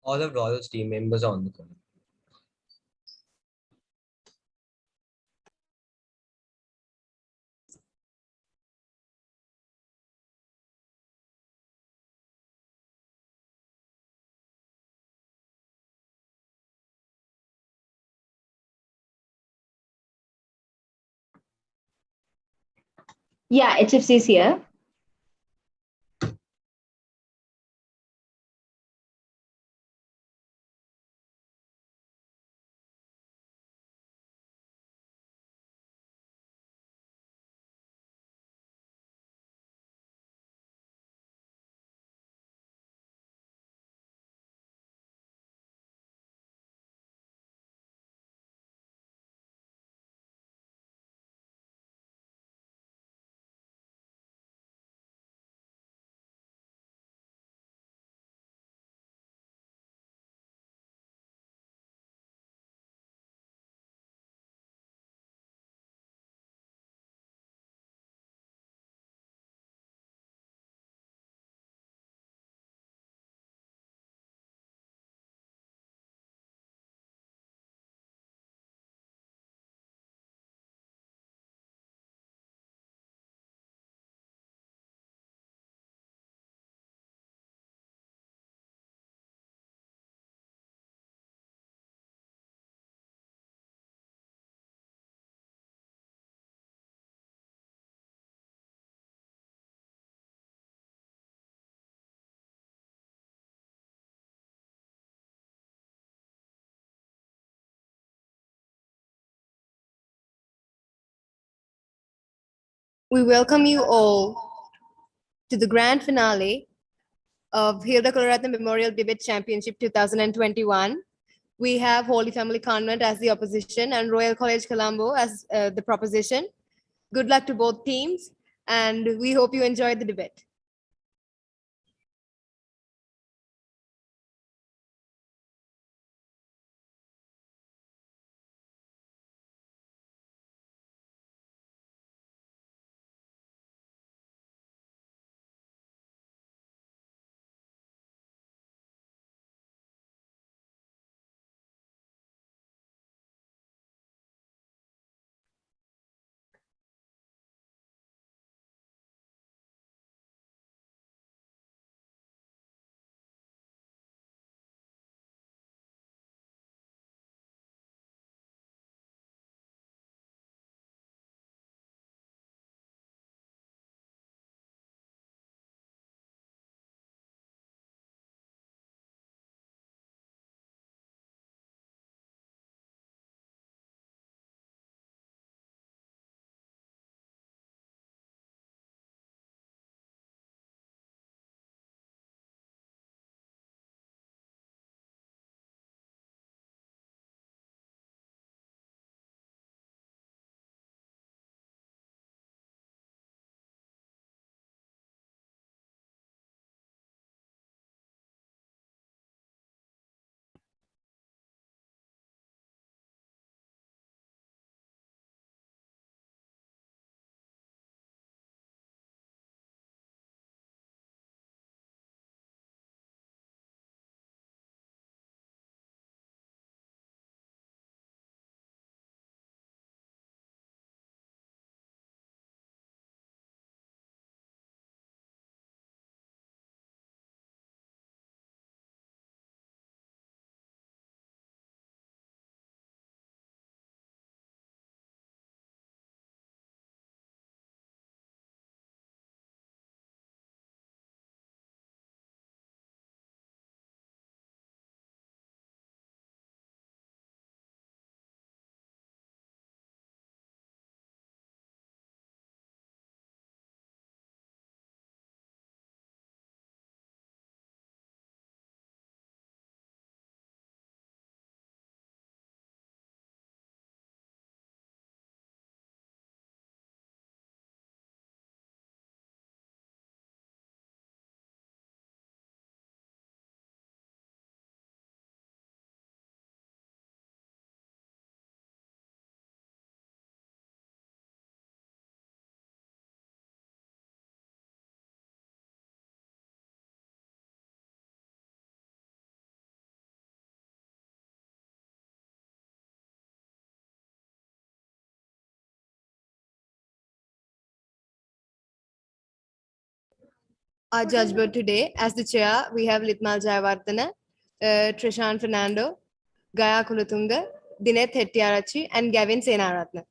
All of Royal's team members are on the call. Yeah, HFC is here. We welcome you all to the grand finale of Hilda Kularathne Memorial Debate Championship 2021. We have Holy Family Convent as the opposition and Royal College Colombo as the proposition. Good luck to both teams, and we hope you enjoyed the debate. Our judge board today, as the chair, we have Litmal Jayawardena, Trishan Fernando, Gaya Kulatunga, Dinet Hettiarachi, and Gavin Senaratne.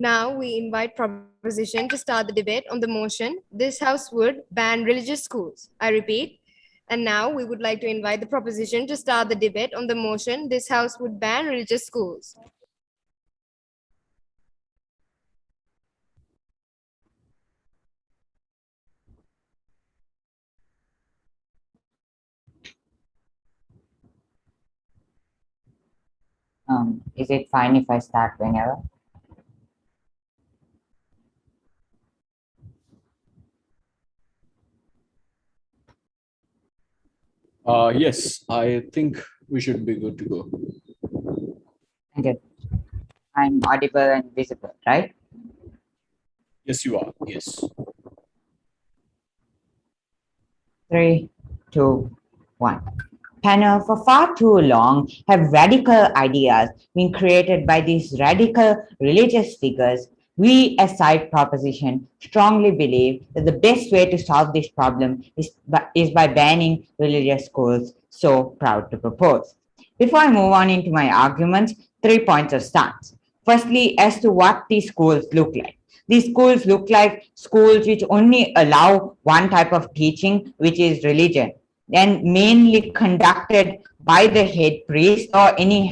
Now we invite proposition to start the debate on the motion, this House would ban religious schools. I repeat. And now we would like to invite the proposition to start the debate on the motion, this House would ban religious schools. Is it fine if I start whenever? Yes, I think we should be good to go. Okay. I'm audible and visible, right? Yes, you are. Yes. 3, 2, 1. Panel, for far too long have radical ideas been created by these radical religious figures. We, as side proposition, strongly believe that the best way to solve this problem is by banning religious schools, so proud to propose. Before I move on into my arguments, 3 points of stance. Firstly, as to what these schools look like. These schools look like schools which only allow one type of teaching, which is religion, and mainly conducted by the head priest or any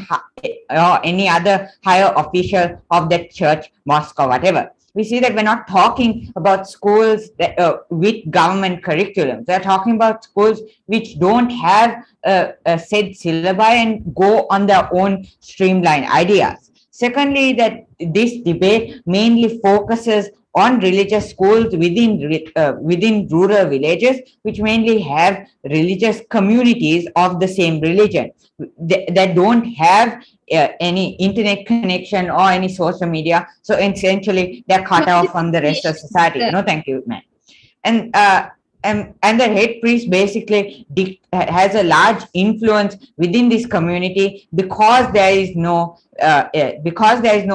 other higher official of that church, mosque, or whatever. We see that we're not talking about schools that, with government curriculums. We're talking about schools which don't have a set syllabi and go on their own streamlined ideas. Secondly, that this debate mainly focuses on religious schools within rural villages, which mainly have religious communities of the same religion that don't have any internet connection or any social media. So essentially, they're cut off from the rest of society. No, thank you, man. And and the head priest basically has a large influence within this community because there is no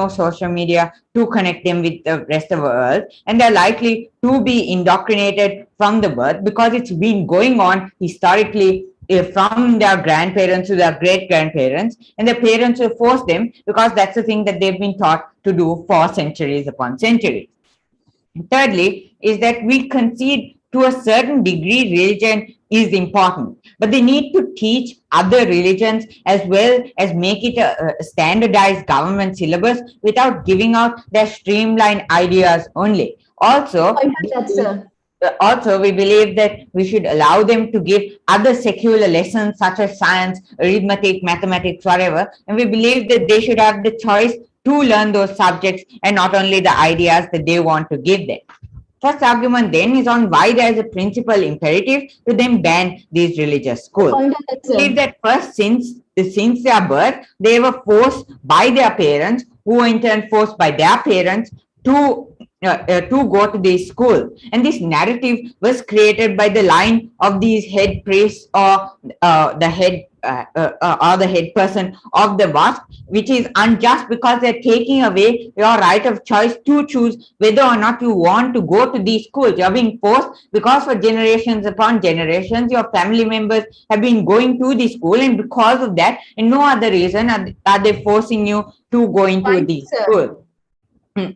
social media to connect them with the rest of the world, and they're likely to be indoctrinated from the birth because it's been going on historically from their grandparents to their great grandparents, and their parents will force them because that's the thing that they've been taught to do for centuries upon centuries. Thirdly, is that we concede to a certain degree religion is important, but they need to teach other religions as well as make it a standardized government syllabus without giving out their streamlined ideas only. Also, we believe that we should allow them to give other secular lessons such as science, arithmetic, mathematics, whatever, and we believe that they should have the choice to learn those subjects and not only the ideas that they want to give them. First argument then is on why there is a principal imperative to then ban these religious schools. I believe that first, since their birth, they were forced by their parents, who were in turn forced by their parents to go to this school. And this narrative was created by the line of these head priests or the head person of the mosque, which is unjust because they're taking away your right of choice to choose whether or not you want to go to these schools. You're being forced because for generations upon generations, your family members have been going to the school, and because of that and no other reason are they forcing you to go into the school.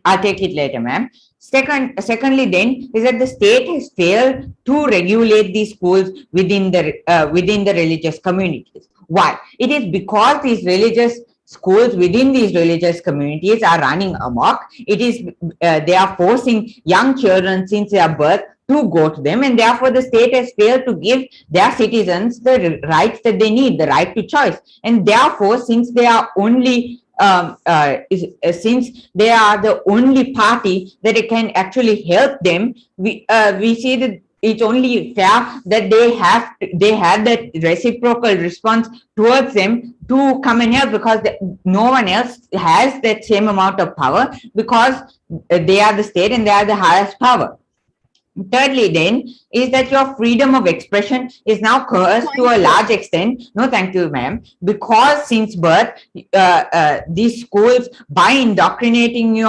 I'll take it later, ma'am. Secondly, then is that the state has failed to regulate these schools within the religious communities. Why? It is because these religious schools within these religious communities are running amok. It is they are forcing young children since their birth to go to them, and therefore the state has failed to give their citizens the rights that they need, the right to choice. And therefore, since they are only since they are the only party that it can actually help them, we see that it's only fair that they have that reciprocal response towards them to come and help, because no one else has that same amount of power, because they are the state and they are the highest power. Thirdly, then, is that your freedom of expression is now coerced to a large extent. No, thank you, ma'am. Because since birth, these schools, by indoctrinating you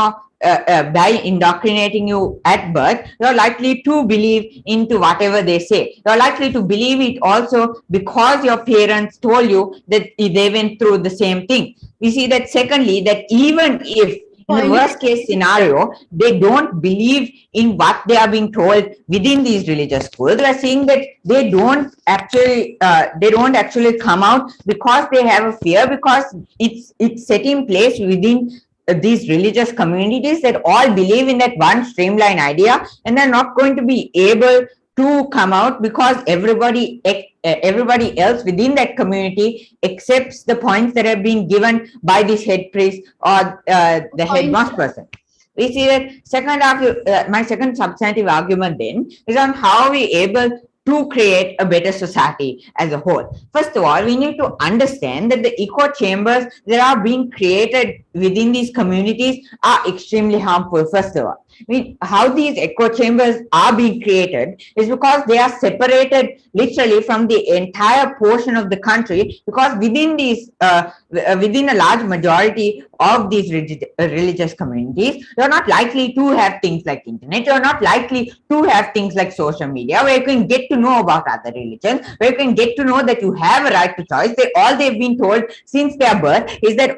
at birth, you're likely to believe into whatever they say. You're likely to believe it also because your parents told you that they went through the same thing. We see that secondly, that even if in the worst case scenario, they don't believe in what they are being told within these religious schools. They are saying that they don't actually come out because they have a fear, because it's set in place within these religious communities that all believe in that one streamline idea, and they're not going to be able to come out because everybody else within that community accepts the points that have been given by this head priest or the headmaster person. We see that my second substantive argument then is on how we able to create a better society as a whole. First of all, we need to understand that the echo chambers that are being created within these communities are extremely harmful. First of all, how these echo chambers are being created is because they are separated literally from the entire portion of the country, because within these within a large majority of these religious communities, you're not likely to have things like internet, you're not likely to have things like social media where you can get to know about other religions, where you can get to know that you have a right to choice. All they've been told since their birth is that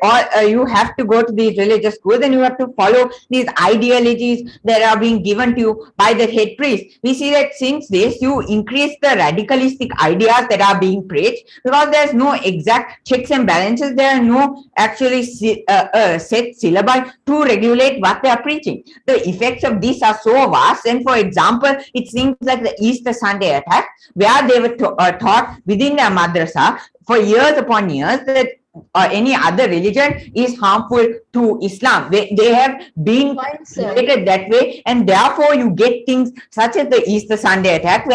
you have to go to these religious schools and you have to follow these ideologies that are being given to you by the head priest. We see that since this, you increase the radicalistic ideas that are being preached, because there's no exact checks and balances. There are no actually set syllabi to regulate what they are preaching. The effects of this are so vast, and for example, it seems like the Easter Sunday attack, where they were taught within their madrasa for years upon years that any other religion is harmful to Islam. They have been created that way, and therefore you get things such as the Easter Sunday attack,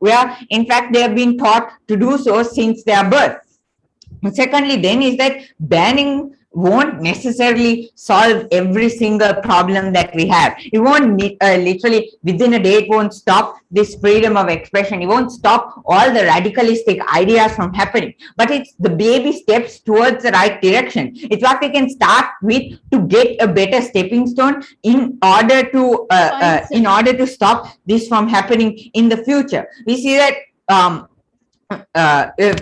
where in fact they have been taught to do so since their birth. Secondly, then, is that banning won't necessarily solve every single problem that we have. It won't literally within a day, it won't stop this freedom of expression. It won't stop all the radicalistic ideas from happening, but it's the baby steps towards the right direction. It's what we can start with to get a better stepping stone in order to stop this from happening in the future. We see that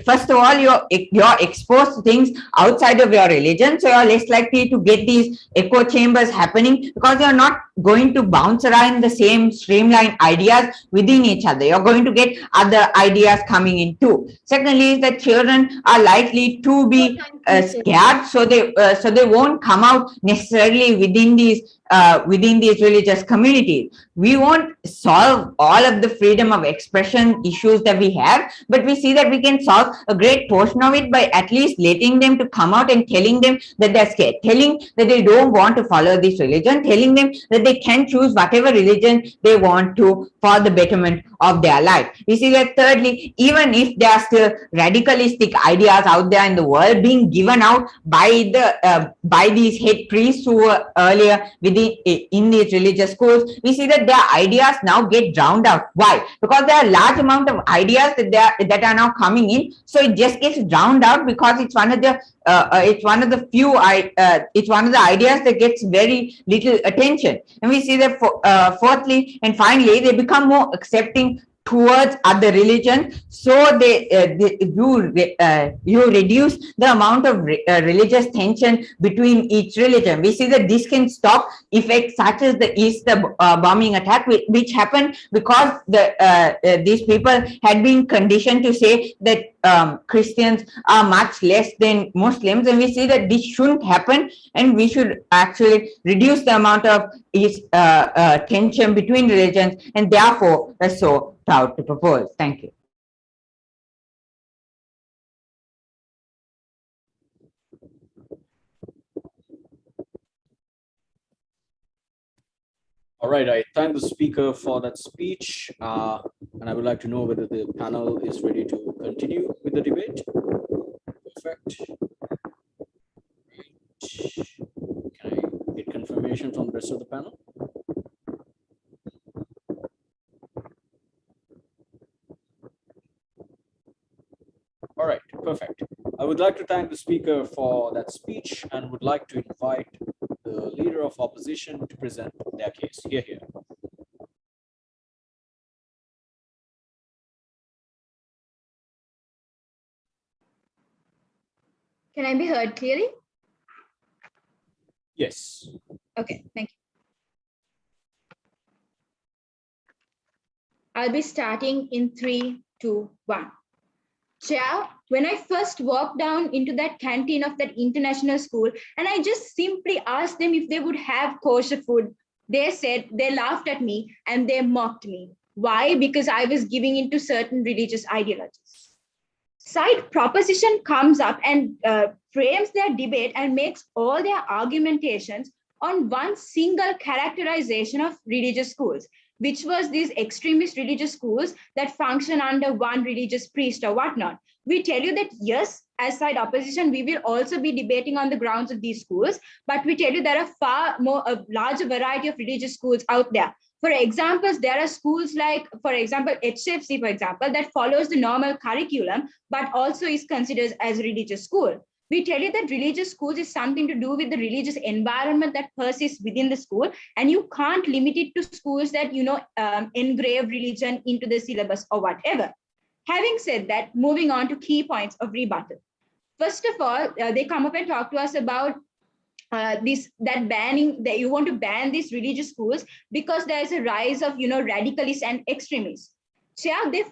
first of all, you're exposed to things outside of your religion, so you're less likely to get these echo chambers happening, because you're not going to bounce around the same streamlined ideas within each other. You're going to get other ideas coming in too. Secondly, is that children are likely to be scared, so they won't come out necessarily within these religious communities. We won't solve all of the freedom of expression issues that we have, but we see that we can solve a great portion of it by at least letting them to come out and telling them that they're scared, telling that they don't want to follow this religion, telling them that they can choose whatever religion they want to for the betterment of their life. We see that thirdly, even if there are still radicalistic ideas out there in the world being given out by these head priests who were earlier in these religious schools, we see that their ideas now get drowned out. Why? Because there are a large amount of ideas that are now coming in, so it just gets drowned out because it's one of the ideas that gets very little attention. And we see that fourthly and finally, they become more accepting towards other religions, so you reduce the amount of religious tension between each religion. We see that this can stop effects such as the Easter bombing attack, which happened because these people had been conditioned to say that Christians are much less than Muslims, and we see that this shouldn't happen, and we should actually reduce the amount of tension between religions, and therefore that's so proud to propose. Thank you. All right, I thank the speaker for that speech, and I would like to know whether the panel is ready to continue with the debate. Perfect. Can I get confirmation from the rest of the panel? All right, perfect. I would like to thank the speaker for that speech and would like to invite the leader of opposition to present their case. Here. Can I be heard clearly? Yes. Okay, thank you. I'll be starting in 3, 2, 1. Chair, when I first walked down into that canteen of that international school, and I just simply asked them if they would have kosher food, they laughed at me and they mocked me. Why? Because I was giving into certain religious ideologies. Side proposition comes up and frames their debate and makes all their argumentations on one single characterization of religious schools, which was these extremist religious schools that function under one religious priest or whatnot. We tell you that yes, as side opposition, we will also be debating on the grounds of these schools, but we tell you there are a larger variety of religious schools out there. For examples, there are schools like, for example, HFC, for example, that follows the normal curriculum, but also is considered as a religious school. We tell you that religious schools is something to do with the religious environment that persists within the school, and you can't limit it to schools that, engrave religion into the syllabus or whatever. Having said that, moving on to key points of rebuttal. First of all, they come up and talk to us about that you want to ban these religious schools because there is a rise of radicalists and extremists. So yeah, they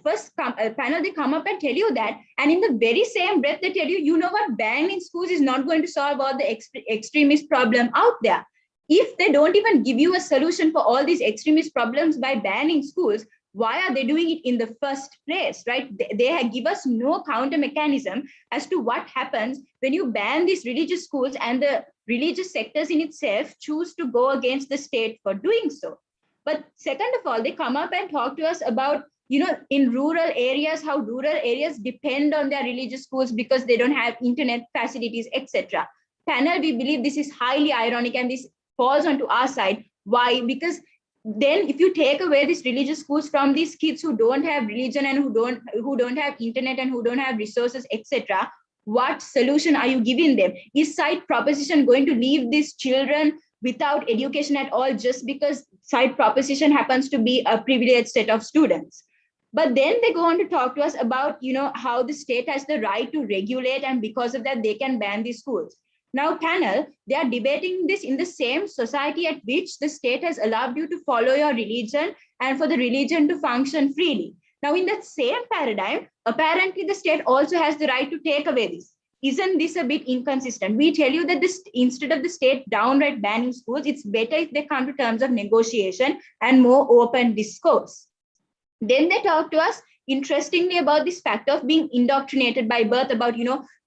panel, they come up and tell you that, and in the very same breath they tell you, what, banning schools is not going to solve all the extremist problem out there. If they don't even give you a solution for all these extremist problems by banning schools, why are they doing it in the first place, right? They give us no counter mechanism as to what happens when you ban these religious schools and the religious sectors in itself choose to go against the state for doing so. But second of all, they come up and talk to us about, in rural areas, how rural areas depend on their religious schools because they don't have internet facilities, etc. Panel, we believe this is highly ironic and this falls onto our side. Why? Because then if you take away these religious schools from these kids who don't have religion and who don't have internet and who don't have resources, etc., what solution are you giving them? Is side proposition going to leave these children without education at all just because side proposition happens to be a privileged set of students? But then they go on to talk to us about, how the state has the right to regulate, and because of that, they can ban these schools. Now, panel, they are debating this in the same society at which the state has allowed you to follow your religion and for the religion to function freely. Now, in that same paradigm, apparently the state also has the right to take away this. Isn't this a bit inconsistent? We tell you that this, instead of the state downright banning schools, it's better if they come to terms of negotiation and more open discourse. Then they talk to us, interestingly, about this fact of being indoctrinated by birth, about,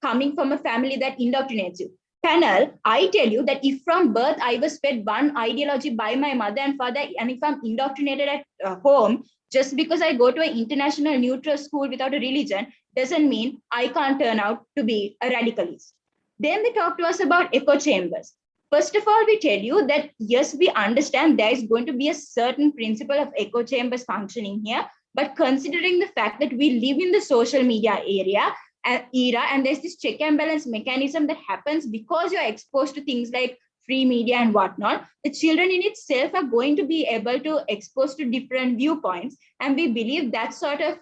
coming from a family that indoctrinates you. Panel, I tell you that if from birth I was fed one ideology by my mother and father, and if I'm indoctrinated at home, just because I go to an international neutral school without a religion, doesn't mean I can't turn out to be a radicalist. Then they talk to us about echo chambers. First of all, we tell you that, yes, we understand there is going to be a certain principle of echo chambers functioning here, but considering the fact that we live in the social media era, and there's this check and balance mechanism that happens because you're exposed to things like free media and whatnot, the children in itself are going to be able to expose to different viewpoints. And we believe that sort of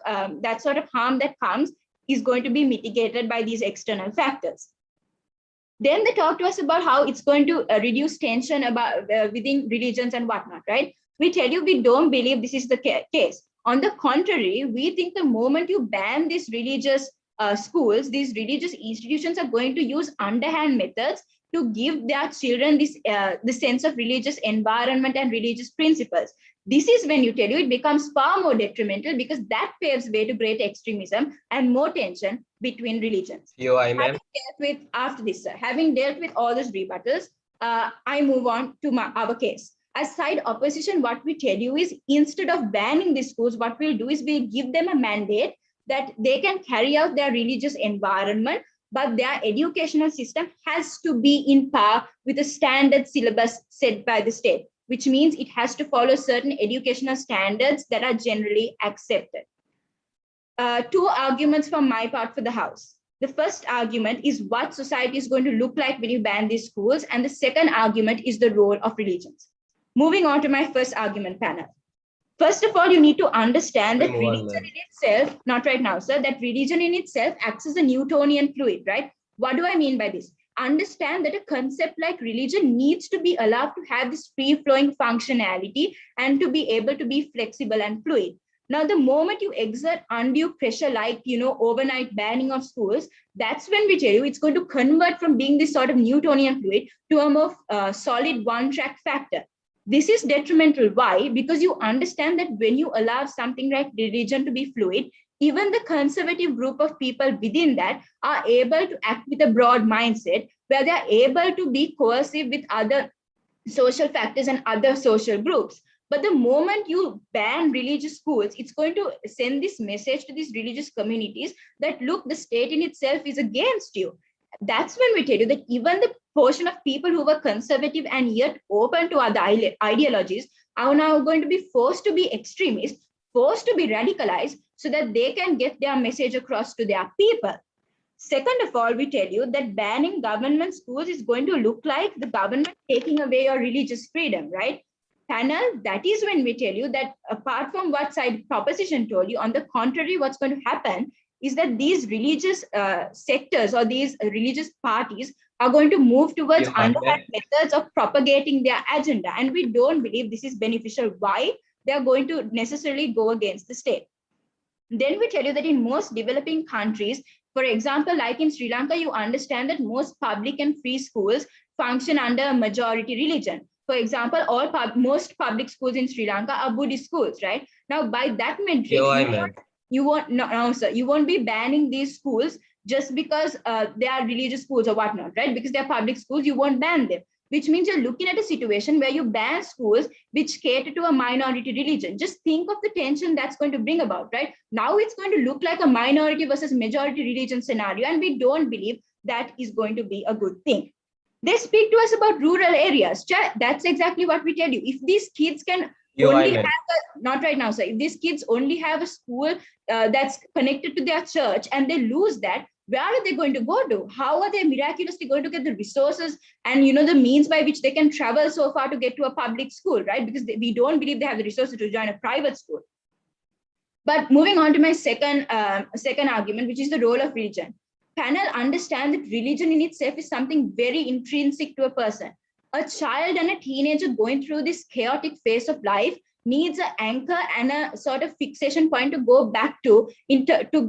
harm that comes is going to be mitigated by these external factors. Then they talk to us about how it's going to reduce tension about within religions and whatnot, right? We tell you we don't believe this is the case. On the contrary, we think the moment you ban these religious schools, these religious institutions are going to use underhand methods to give their children this sense of religious environment and religious principles. This is when you tell you it becomes far more detrimental, because that paves way to great extremism and more tension between religions. After this, sir, having dealt with all these rebuttals, I move on to our case. As side opposition, what we tell you is, instead of banning these schools, what we'll do is we'll give them a mandate that they can carry out their religious environment, but their educational system has to be in par with a standard syllabus set by the state, which means it has to follow certain educational standards that are generally accepted. Two arguments from my part for the House. The first argument is what society is going to look like when you ban these schools, and the second argument is the role of religions. Moving on to my first argument panel. First of all, you need to understand that religion in itself, not right now, sir, that religion in itself acts as a Newtonian fluid, right? What do I mean by this? Understand that a concept like religion needs to be allowed to have this free-flowing functionality and to be able to be flexible and fluid. Now, the moment you exert undue pressure, like, overnight banning of schools, that's when we tell you it's going to convert from being this sort of Newtonian fluid to a more solid one-track factor. This is detrimental. Why? Because you understand that when you allow something like religion to be fluid, even the conservative group of people within that are able to act with a broad mindset, where they are able to be coercive with other social factors and other social groups. But the moment you ban religious schools, it's going to send this message to these religious communities that, look, the state in itself is against you. That's when we tell you that even the portion of people who were conservative and yet open to other ideologies are now going to be forced to be extremists, forced to be radicalized, so that they can get their message across to their people. Second of all, we tell you that banning government schools is going to look like the government taking away your religious freedom, right? Panel, that is when we tell you that apart from what side proposition told you, on the contrary, what's going to happen is that these religious sectors or these religious parties are going to move towards underhand methods of propagating their agenda. And we don't believe this is beneficial. Why? They are going to necessarily go against the state. Then we tell you that in most developing countries, for example, like in Sri Lanka, you understand that most public and free schools function under a majority religion. For example, most public schools in Sri Lanka are Buddhist schools, right? Now, by that metric, you won't be banning these schools just because they are religious schools or whatnot, right? Because they're public schools, you won't ban them, which means you're looking at a situation where you ban schools which cater to a minority religion. Just think of the tension that's going to bring about, right? Now it's going to look like a minority versus majority religion scenario, and we don't believe that is going to be a good thing. They speak to us about rural areas. That's exactly what we tell you. If these kids can not right now, sir. If these kids only have a school that's connected to their church and they lose that, where are they going to go to? How are they miraculously going to get the resources and the means by which they can travel so far to get to a public school, right? Because we don't believe they have the resources to join a private school. But moving on to my second argument, which is the role of religion. Panel understand that religion in itself is something very intrinsic to a person. A child and a teenager going through this chaotic phase of life needs an anchor and a sort of fixation point to go back to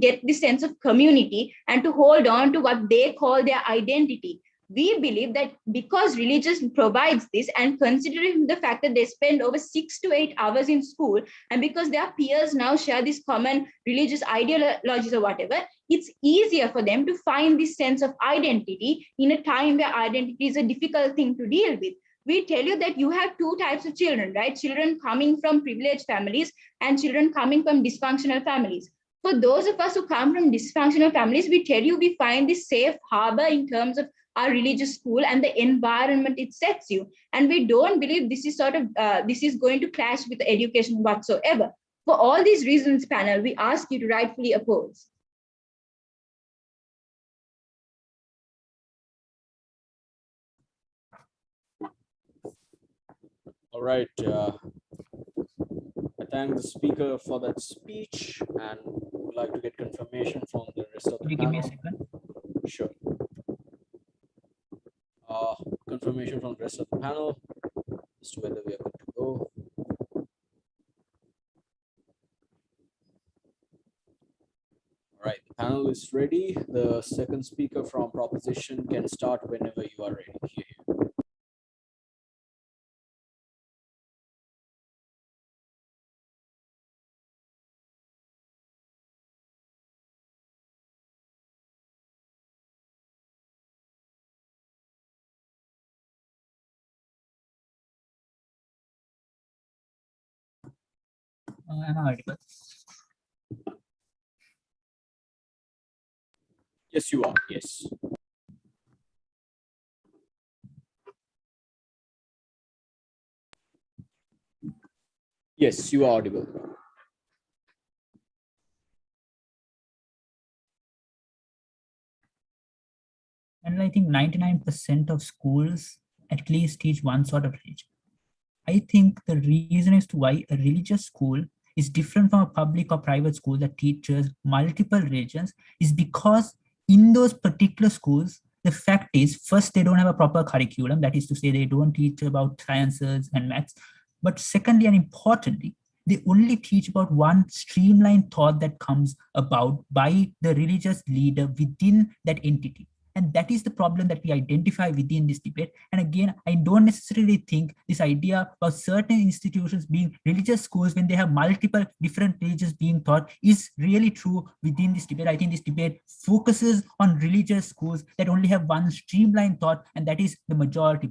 get this sense of community and to hold on to what they call their identity. We believe that because religion provides this, and considering the fact that they spend over 6 to 8 hours in school, and because their peers now share this common religious ideologies or whatever, it's easier for them to find this sense of identity in a time where identity is a difficult thing to deal with. We tell you that you have two types of children, right? Children coming from privileged families and children coming from dysfunctional families. For those of us who come from dysfunctional families, we tell you we find this safe harbor in terms of our religious school and the environment it sets you. And we don't believe this is this is going to clash with education whatsoever. For all these reasons, panel, we ask you to rightfully oppose. All right. I thank the speaker for that speech and would like to get confirmation from the rest of Could the you give me a panel. second? Sure. Confirmation from the rest of the panel as to whether we are good to go. All right, the panel is ready. The second speaker from proposition can start whenever you are ready. Here. Am I audible? Yes, you are. Yes. Yes, you are audible. And I think 99% of schools at least teach one sort of religion. I think the reason as to why a religious school is different from a public or private school that teaches multiple religions is because in those particular schools, the fact is, first, they don't have a proper curriculum. That is to say, they don't teach about sciences and maths. But secondly, and importantly, they only teach about one streamlined thought that comes about by the religious leader within that entity. And that is the problem that we identify within this debate. And again, I don't necessarily think this idea of certain institutions being religious schools when they have multiple different religions being taught is really true within this debate. I think this debate focuses on religious schools that only have one streamlined thought, and that is the majority.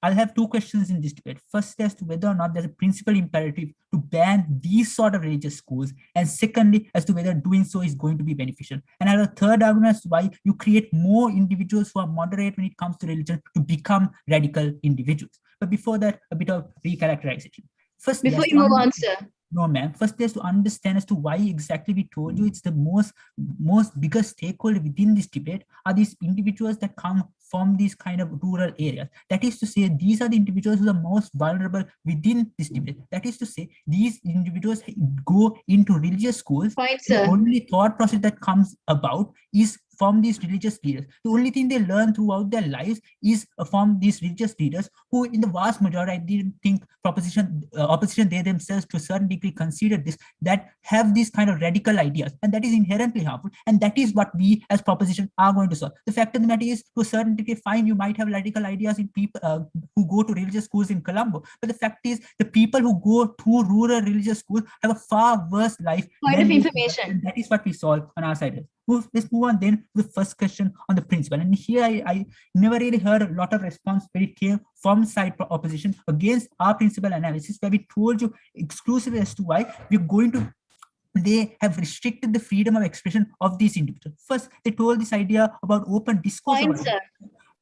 I'll have two questions in this debate. First, as to whether or not there's a principal imperative to ban these sort of religious schools. And secondly, as to whether doing so is going to be beneficial. And I have a third argument as to why you create more individuals who are moderate when it comes to religion to become radical individuals. But before that, a bit of recharacterization. First, Before you move on, sir. No, ma'am. First, there's to understand as to why exactly we told you it's the most biggest stakeholder within this debate are these individuals that come from these kind of rural areas. That is to say, these are the individuals who are most vulnerable within this debate. That is to say, these individuals go into religious schools. Point, The sir. only thought process that comes about is from these religious leaders. The only thing they learn throughout their lives is from these religious leaders who, in the vast majority, I didn't think opposition, they themselves to a certain degree considered this, that have these kind of radical ideas, and that is inherently harmful. And that is what we as proposition are going to solve. The fact of the matter is, to a certain degree, fine, you might have radical ideas in people who go to religious schools in Colombo, but the fact is, the people who go to rural religious schools have a far worse life. Point of information. And that is what we solve on our side. Let's move on then to the first question on the principle. And here I never really heard a lot of response when it came from side opposition against our principle analysis, where we told you exclusively as to why we're going to they have restricted the freedom of expression of these individuals. First, they told this idea about open discourse. Point, sir.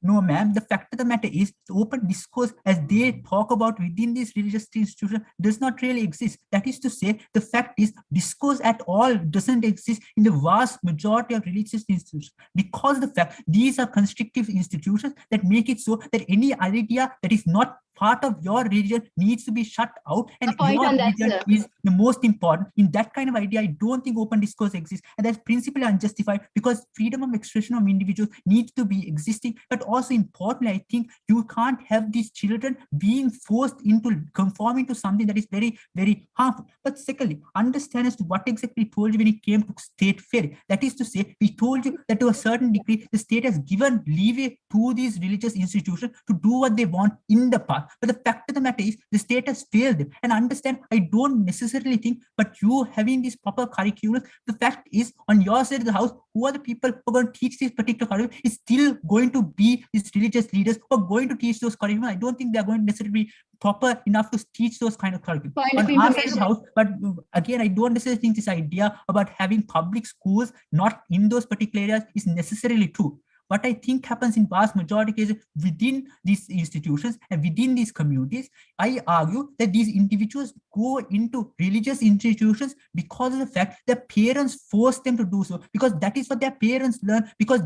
No, ma'am. The fact of the matter is, the open discourse, as they talk about within these religious institutions, does not really exist. That is to say, the fact is, discourse at all doesn't exist in the vast majority of religious institutions, because the fact these are constrictive institutions that make it so that any idea that is not part of your religion needs to be shut out, and your religion is the most important. In that kind of idea, I don't think open discourse exists, and that's principally unjustified, because freedom of expression of individuals needs to be existing. But also importantly, I think you can't have these children being forced into conforming to something that is very, very harmful. But secondly, understand as to what exactly we told you when it came to state fair. That is to say, we told you that to a certain degree, the state has given leeway to these religious institutions to do what they want in the past. But the fact of the matter is, the state has failed them. And understand, I don't necessarily think, but you having this proper curriculum, the fact is, on your side of the house, who are the people who are going to teach this particular curriculum? It's still going to be these religious leaders who are going to teach those curriculum. I don't think they're going to necessarily be proper enough to teach those kind of curriculum on our side of the house. But again, I don't necessarily think this idea about having public schools not in those particular areas is necessarily true. what I think happens in vast majority cases within these institutions and within these communities, I argue that these individuals go into religious institutions because of the fact that parents force them to do so, because that is what their parents learn, because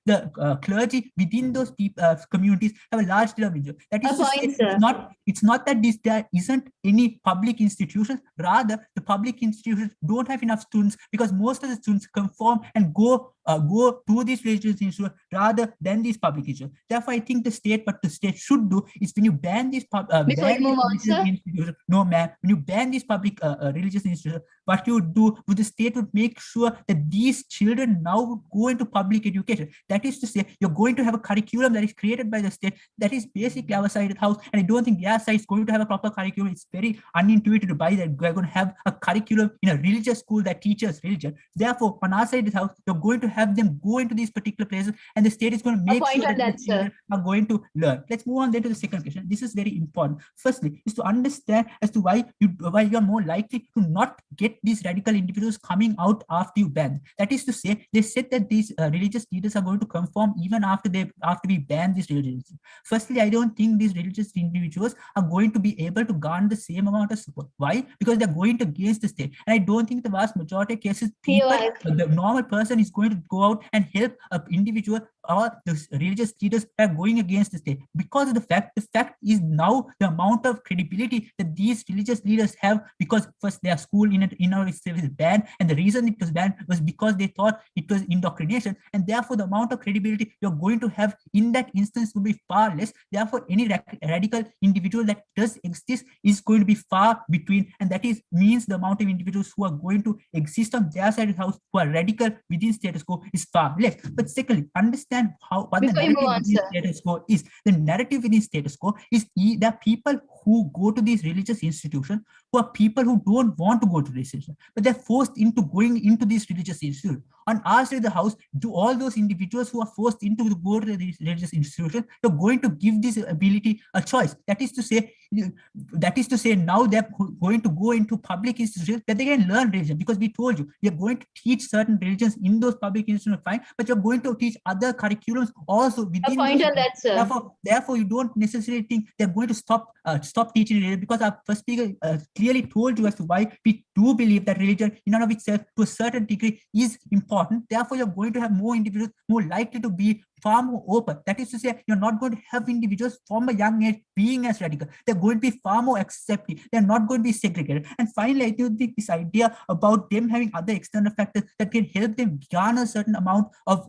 the clergy within those communities have a large denomination. That is to say, it's not that there isn't any public institutions, rather the public institutions don't have enough students because most of the students conform and go to these religious institutions rather than these public institutions. Therefore, I think what the state should do is, when you ban these institutions, no ma'am, when you ban these public religious institutions, what you would do with the state would make sure that these children now go into public education. That is to say, you're going to have a curriculum that is created by the state that is basically our side of the house, and I don't think their side is going to have a proper curriculum. It's very unintuitive to buy that we're going to have a curriculum in a religious school that teaches religion. Therefore, on our side of the house, you're going to have them go into these particular places, and the state is going to make sure that these children are going to learn. Let's move on then to the second question. This is very important. Firstly, is to understand as to why you're more likely to not get these radical individuals coming out after you ban. That is to say, they said that these religious leaders are going to conform even after we ban these religions. Firstly, I don't think these religious individuals are going to be able to garner the same amount of support. Why? Because they're going against the state. And I don't think the vast majority of cases, the normal person is going to go out and help an individual, or the religious leaders are going against the state. Because of the fact is now the amount of credibility that these religious leaders have, because first their school in our itself is banned, and the reason it was banned was because they thought it was indoctrination, and therefore the amount of credibility you're going to have in that instance will be far less. Therefore, any radical individual that does exist is going to be far between, and that means the amount of individuals who are going to exist on their side of the house who are radical within status quo is far less. But secondly, understand what the narrative within status quo is. The narrative within status quo is there are people who go to these religious institutions who are people who don't want to go to this institution, but they're forced into going into these religious institutions. On our side of the house, to all those individuals who are forced into to go to these religious institutions, you're going to give this ability a choice. That is to say, now they're going to go into public institutions that they can learn religion, because we told you you're going to teach certain religions in those public institutions, fine, but you're going to teach other curriculums also within. Therefore, you don't necessarily think they're going to stop teaching religion, because our first speaker clearly told you as to why we do believe that religion in and of itself to a certain degree is important. Therefore, you're going to have more individuals more likely to be far more open. That is to say, you're not going to have individuals from a young age being as radical. They're going to be far more accepting. They're not going to be segregated. And finally, I do think this idea about them having other external factors that can help them garner a certain amount of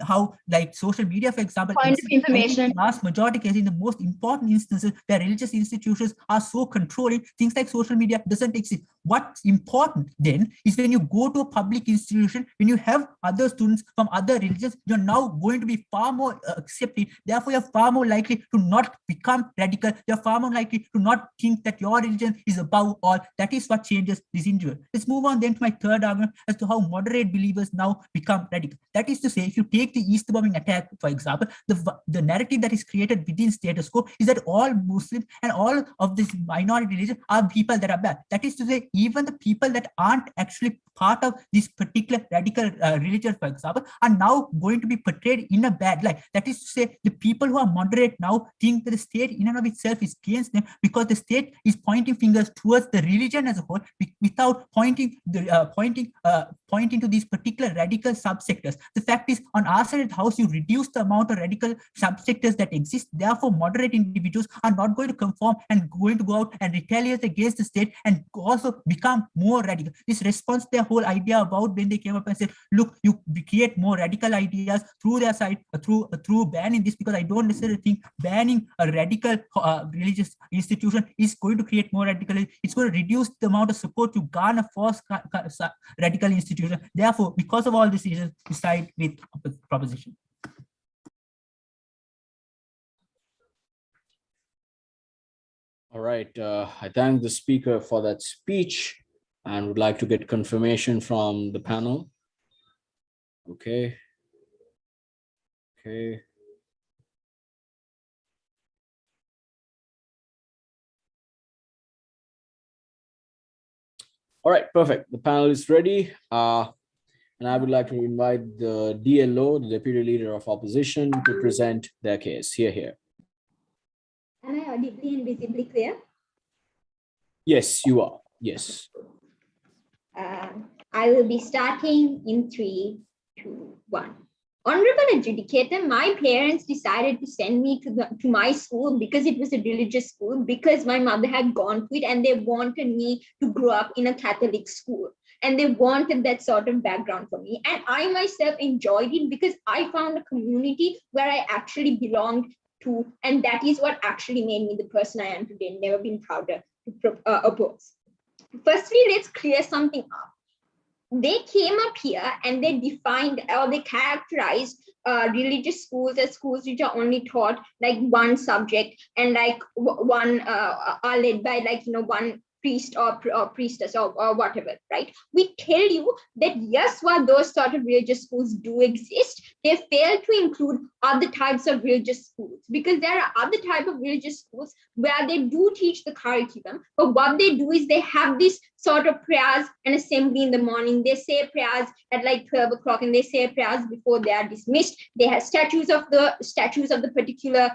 how, like, social media, for example, information. Vast majority cases, in the most important instances where religious institutions are so controlling, things like social media doesn't exist. What's important then is when you go to a public institution, when you have other students from other religions, you're now going to be far more accepting. Therefore, you're far more likely to not become radical. You're far more likely to not think that your religion is above all. That is what changes this individual. Let's move on then to my third argument as to how moderate believers now become radical. That is to say, if you take the East bombing attack, for example, the narrative that is created within status quo is that all Muslims and all of this minority religion are people that are bad. That is to say, even the people that aren't actually part of this particular radical religion, for example, are now going to be portrayed in a bad light. That is to say, the people who are moderate now think that the state in and of itself is against them, because the state is pointing fingers towards the religion as a whole without pointing to these particular radical subsectors. The fact is, on our side of the house, you reduce the amount of radical subsectors that exist. Therefore, moderate individuals are not going to conform and going to go out and retaliate against the state and also become more radical. This responds to their whole idea about when they came up and said, look, you create more radical ideas through their side, through banning this, because I don't necessarily think banning a radical religious institution is going to create more radicalism. It's going to reduce the amount of support you garner for radical institution. Therefore, because of all these reasons, we side with proposition. All right. I thank the speaker for that speech and would like to get confirmation from the panel. Okay. All right, perfect. The panel is ready. And And I would like to invite the DLO, the Deputy Leader of Opposition, to present their case. Here. Am I audibly and visibly clear? Yes, you are. Yes. I will be starting in 3, 2, 1. Honorable adjudicator, my parents decided to send me to my school because it was a religious school, because my mother had gone to it and they wanted me to grow up in a Catholic school. And they wanted that sort of background for me. And I myself enjoyed it because I found a community where I actually belonged to. And that is what actually made me the person I am today. Never been prouder to oppose. Firstly, let's clear something up. They came up here and they defined or they characterized religious schools as schools which are only taught like one subject and like one are led by like, you know, one priest or priestess or whatever, right? We tell you that yes, while those sort of religious schools do exist, they fail to include other types of religious schools, because there are other type of religious schools where they do teach the curriculum, but what they do is they have this sort of prayers and assembly in the morning. They say prayers at like 12 o'clock and they say prayers before they are dismissed. They have statues of the particular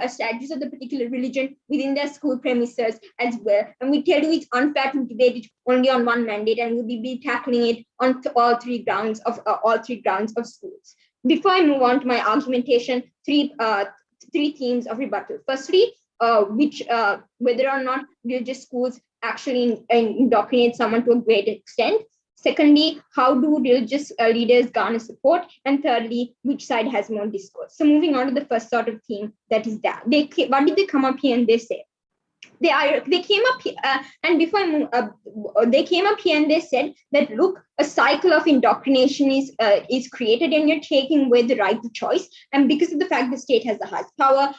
statues of the particular religion within their school premises as well. And we tell you it's unfair to debate it only on one mandate, and we'll be tackling it on all three grounds of schools. Before I move on to my argumentation, three themes of rebuttal. Firstly, whether or not religious schools actually indoctrinate someone to a great extent. Secondly, how do religious leaders garner support? And thirdly, which side has more discourse? So moving on to the first sort of theme, that is that. What did they come up here and they say? They came up here and before I move, they came up here and they said that, look, a cycle of indoctrination is created and you're taking away the right to choice. And because of the fact the state has the highest power,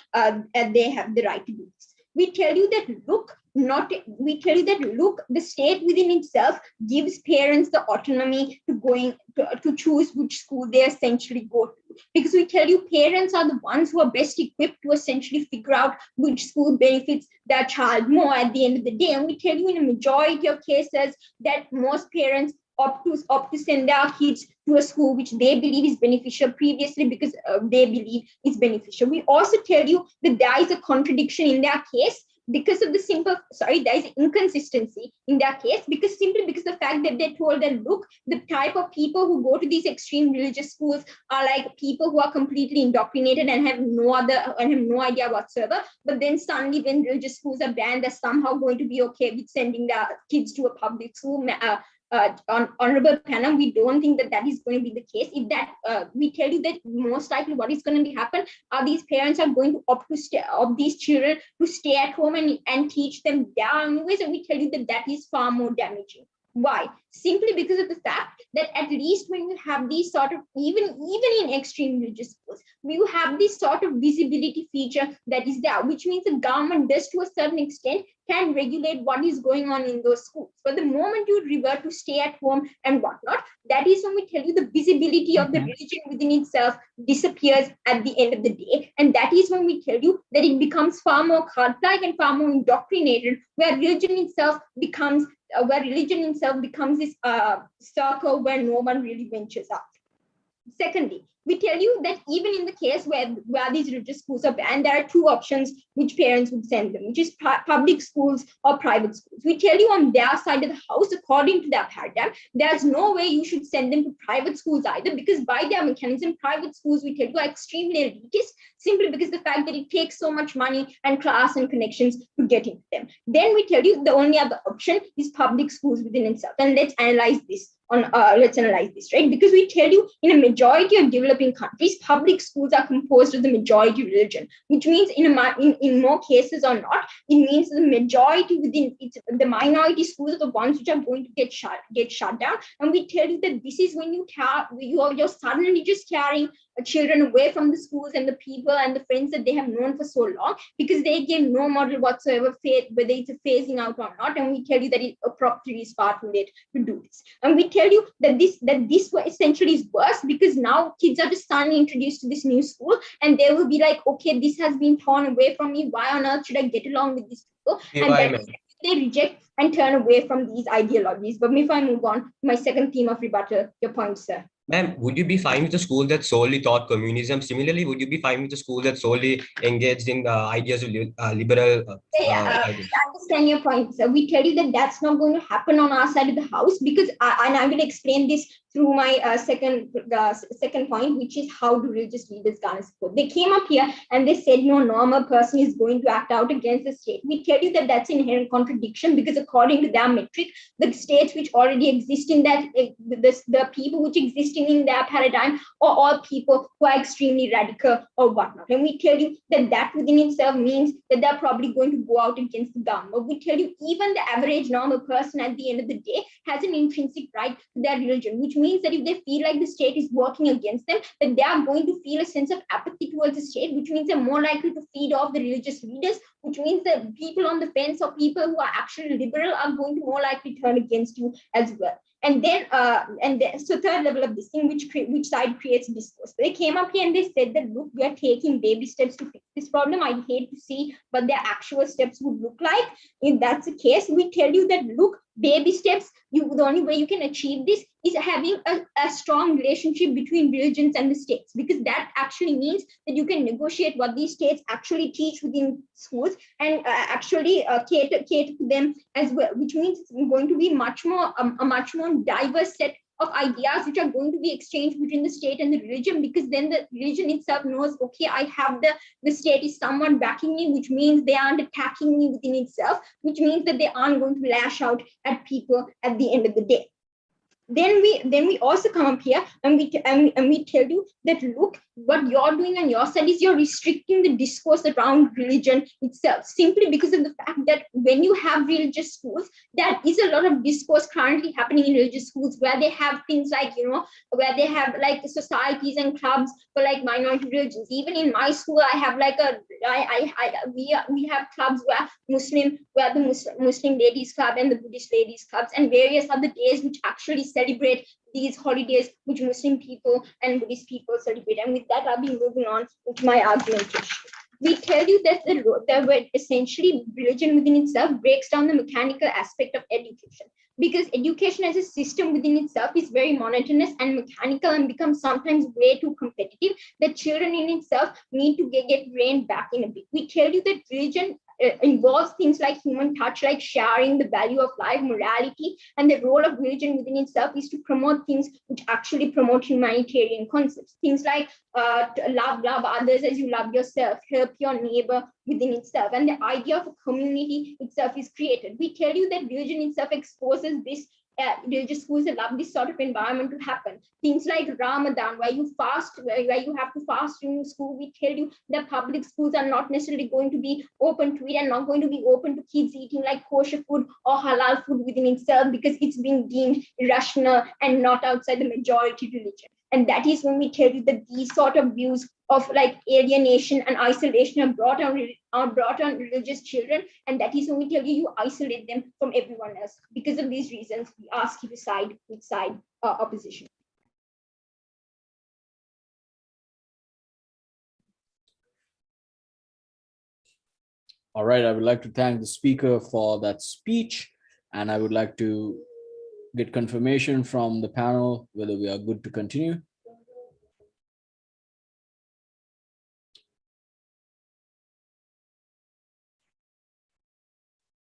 they have the right to do this. We tell you that, look, the state within itself gives parents the autonomy to choose which school they essentially go to. Because we tell you parents are the ones who are best equipped to essentially figure out which school benefits their child more at the end of the day. And we tell you in a majority of cases that most parents opt to send their kids to a school which they believe is beneficial previously because they believe is beneficial. We also tell you that there is a contradiction in their case because of there is inconsistency in their case because the fact that they told that, look, the type of people who go to these extreme religious schools are like people who are completely indoctrinated and have no idea whatsoever. But then suddenly when religious schools are banned, they're somehow going to be okay with sending their kids to a public school. Honorable panel, we don't think that is going to be the case. If that, we tell you that most likely what is going to happen are these parents are going to opt these children to stay at home and teach them their own ways, and we tell you that is far more damaging. Why? Simply because of the fact that at least when you have these sort of, even in extreme religious schools, you have this sort of visibility feature that is there, which means the government does to a certain extent can regulate what is going on in those schools. But the moment you revert to stay at home and whatnot, that is when we tell you the visibility of the religion within itself disappears at the end of the day. And that is when we tell you that it becomes far more cult-like and far more indoctrinated, where religion itself becomes this circle where no one really ventures out. Secondly, we tell you that even in the case where these religious schools are banned, there are two options which parents would send them, which is public schools or private schools. We tell you on their side of the house, according to their paradigm, there's no way you should send them to private schools either, because by their mechanism, private schools, we tell you, are extremely elitist, simply because the fact that it takes so much money and class and connections to get into them. Then we tell you the only other option is public schools within itself. And let's analyze this. Right? Because we tell you in a majority of developing countries, public schools are composed of the majority religion, which means in more cases or not, it means the majority within it, the minority schools are the ones which are going to get shut down. And we tell you that this is when you're suddenly just carrying children away from the schools and the people and the friends that they have known for so long, because they gave no model whatsoever, whether it's a phasing out or not. And we tell you that a Prop 3 is far too late to do this. And we tell you that this essentially is worse, because now kids are just suddenly introduced to this new school and they will be like, okay, this has been torn away from me. Why on earth should I get along with these people? And they reject and turn away from these ideologies. But before I move on, my second theme of rebuttal, your point, sir. Ma'am, would you be fine with a school that solely taught communism? Similarly, would you be fine with a school that solely engaged in ideas of liberal ideas? I understand your point, sir. We tell you that that's not going to happen on our side of the house because, and I'm going to explain this through my second point, which is how do religious leaders garner support. They came up here and they said no normal person is going to act out against the state. We tell you that that's an inherent contradiction because according to their metric, the states which already exist in that, the people which exist in their paradigm are all people who are extremely radical or whatnot. And we tell you that that within itself means that they're probably going to go out against the government. We tell you even the average normal person at the end of the day has an intrinsic right to their religion, which means that if they feel like the state is working against them, that they are going to feel a sense of apathy towards the state, which means they're more likely to feed off the religious leaders, which means that people on the fence or people who are actually liberal are going to more likely turn against you as well. And then, so third level of this thing, which side creates discourse. They came up here and they said that, look, we are taking baby steps to fix this problem. I'd hate to see what their actual steps would look like. If that's the case, we tell you that, look, baby steps, the only way you can achieve this is having a strong relationship between religions and the states, because that actually means that you can negotiate what these states actually teach within schools and actually cater to them as well, which means it's going to be a much more diverse set of ideas which are going to be exchanged between the state and the religion, because then the religion itself knows, okay, I have the state is somewhat backing me, which means they aren't attacking me within itself, which means that they aren't going to lash out at people at the end of the day. Then we also come up here and we tell you that, look, what you're doing on your side is you're restricting the discourse around religion itself, simply because of the fact that when you have religious schools, there is a lot of discourse currently happening in religious schools where they have things like, where they have like societies and clubs for like minority religions. Even in my school, I have like we have clubs where the Muslim ladies club and the Buddhist ladies clubs and various other days which actually celebrate these holidays which Muslim people and Buddhist people celebrate. And with that, I'll be moving on with my argumentation. We tell you that essentially religion within itself breaks down the mechanical aspect of education, because education as a system within itself is very monotonous and mechanical and becomes sometimes way too competitive, that children in itself need to get reined back in a bit. We tell you that religion involves things like human touch, like sharing, the value of life, morality, and the role of religion within itself is to promote things which actually promote humanitarian concepts. Things like love others as you love yourself, help your neighbor within itself, and the idea of a community itself is created. We tell you that religion itself exposes this. Religious schools allow this sort of environment to happen. Things like Ramadan, where you fast, where you have to fast in school. We tell you that public schools are not necessarily going to be open to it and not going to be open to kids eating like kosher food or halal food within itself, because it's being deemed irrational and not outside the majority religion. And that is when we tell you that these sort of views of like alienation and isolation are brought on religious children. And that is when we tell you isolate them from everyone else. Because of these reasons, we ask you to side with opposition. All right, I would like to thank the speaker for that speech, and I would like to get confirmation from the panel whether we are good to continue.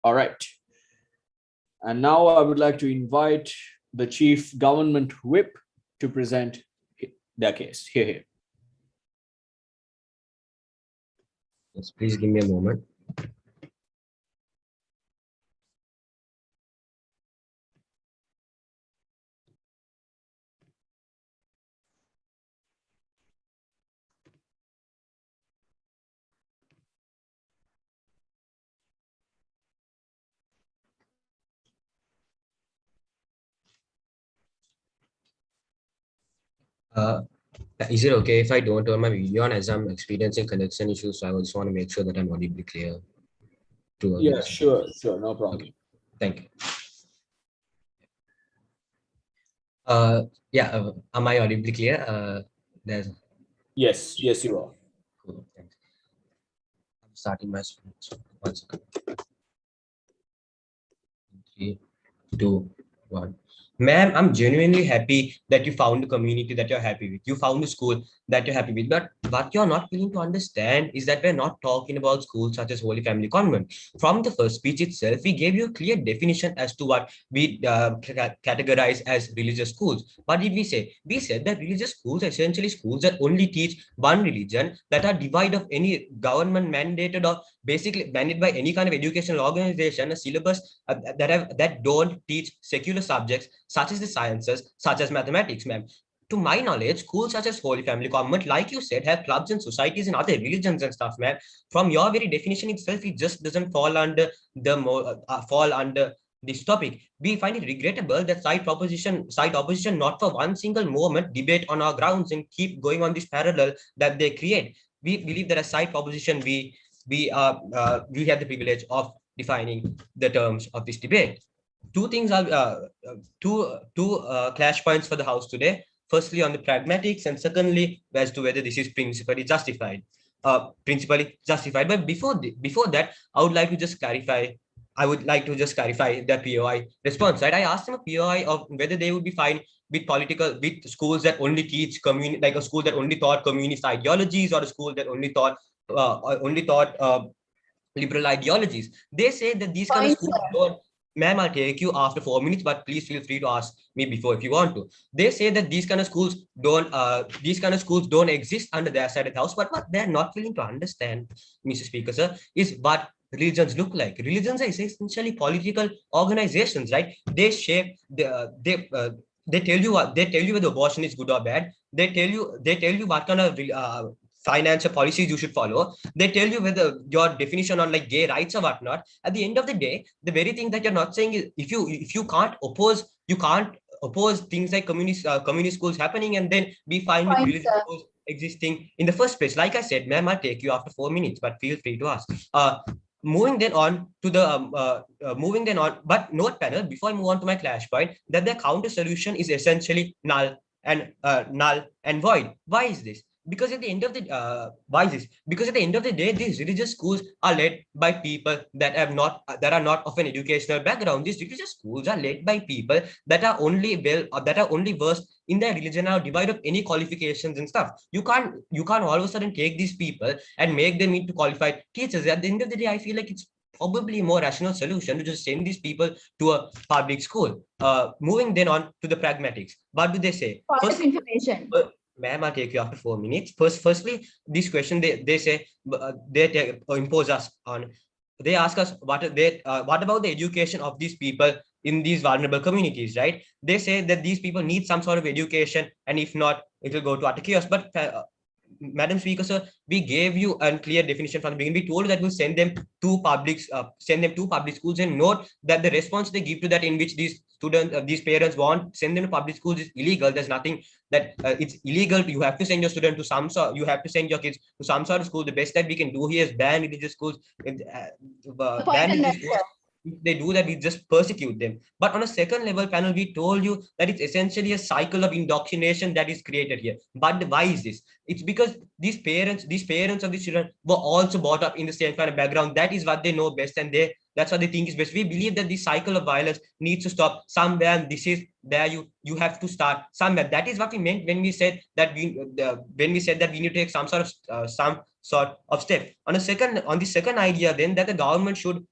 All right. And now I would like to invite the Chief Government Whip to present their case. Here. Yes, please give me a moment. Is it okay if I don't turn my video on, as I'm experiencing connection issues? So I just want to make sure that I'm audibly clear. Yeah, sure, no problem. Okay. Thank you. Am I audibly clear? Yes, you are. Cool. Thanks. I'm starting my screen. 1 second. 3, 2, 1. Ma'am, I'm genuinely happy that you found a community that you're happy with. You found a school that you're happy with. But what you're not willing to understand is that we're not talking about schools such as Holy Family Convent. From the first speech itself, we gave you a clear definition as to what we categorize as religious schools. What did we say? We said that religious schools are essentially schools that only teach one religion, that are devoid of any government mandated or basically mandated by any kind of educational organization, a syllabus that don't teach secular subjects such as the sciences, such as mathematics, ma'am. To my knowledge, schools such as Holy Family Convent, like you said, have clubs and societies and other religions and stuff, man. From your very definition itself, it just doesn't fall under this topic. We find it regrettable that side opposition, not for one single moment, debate on our grounds and keep going on this parallel that they create. We believe that as side opposition, we have the privilege of defining the terms of this debate. Two things are two clash points for the House today. Firstly, on the pragmatics, and secondly, as to whether this is principally justified. But before that, I would like to just clarify. I would like to just clarify the POI response. Right, I asked them a POI of whether they would be fine with schools that only teach community, like a school that only taught communist ideologies, or a school that only taught liberal ideologies. They say that these kind of Fine, schools sir. don't. Ma'am, I'll take you after 4 minutes, but please feel free to ask me before if you want to. They say that these kind of schools don't exist under their side of the house, but what they're not willing to understand, Mr. Speaker, sir, is what religions look like. Religions are essentially political organizations, right? They shape they tell you whether abortion is good or bad. They tell you what kind of financial policies you should follow. They tell you whether your definition on like gay rights or whatnot. At the end of the day, the very thing that you're not saying is if you can't oppose things like communist schools happening and then be fine with Fine, religious sir. schools existing in the first place. Like I said, ma'am, I'll take you after 4 minutes, but feel free to ask. Moving then on, but note panel, before I move on to my clash point, that the counter solution is essentially null and void. Why is this? Because at the end of the because at the end of the day, these religious schools are led by people that are not of an educational background. These religious schools are led by people that are only versed in their religion, or devoid of any qualifications and stuff. You can't all of a sudden take these people and make them into qualified teachers. At the end of the day, I feel like it's probably a more rational solution to just send these people to a public school. Moving then on to the pragmatics. What do they say? Point First, of information. ma'am, I'll take you after 4 minutes. Firstly, this question they say impose us on. They ask us what about the education of these people in these vulnerable communities, right? They say that these people need some sort of education, and if not, it will go to utter chaos. But Madam Speaker, sir, we gave you a clear definition from the beginning. We told that we'll send them to public schools, and note that the response they give to that, in which these parents want send them to public schools, is illegal. There's nothing that it's illegal. You have to send your student to you have to send your kids to some sort of school. The best that we can do here is ban religious schools. Point on that, sir. If they do that, we just persecute them. But on a second level panel, we told you that it's essentially a cycle of indoctrination that is created here. But why is this? It's because these parents of these children were also brought up in the same kind of background. That is what they know best, and that's what they think is best. We believe that this cycle of violence needs to stop somewhere, and this is there. You have to start somewhere. That is what we meant when we said that we need to take some sort of step. On the second idea, then, that the government should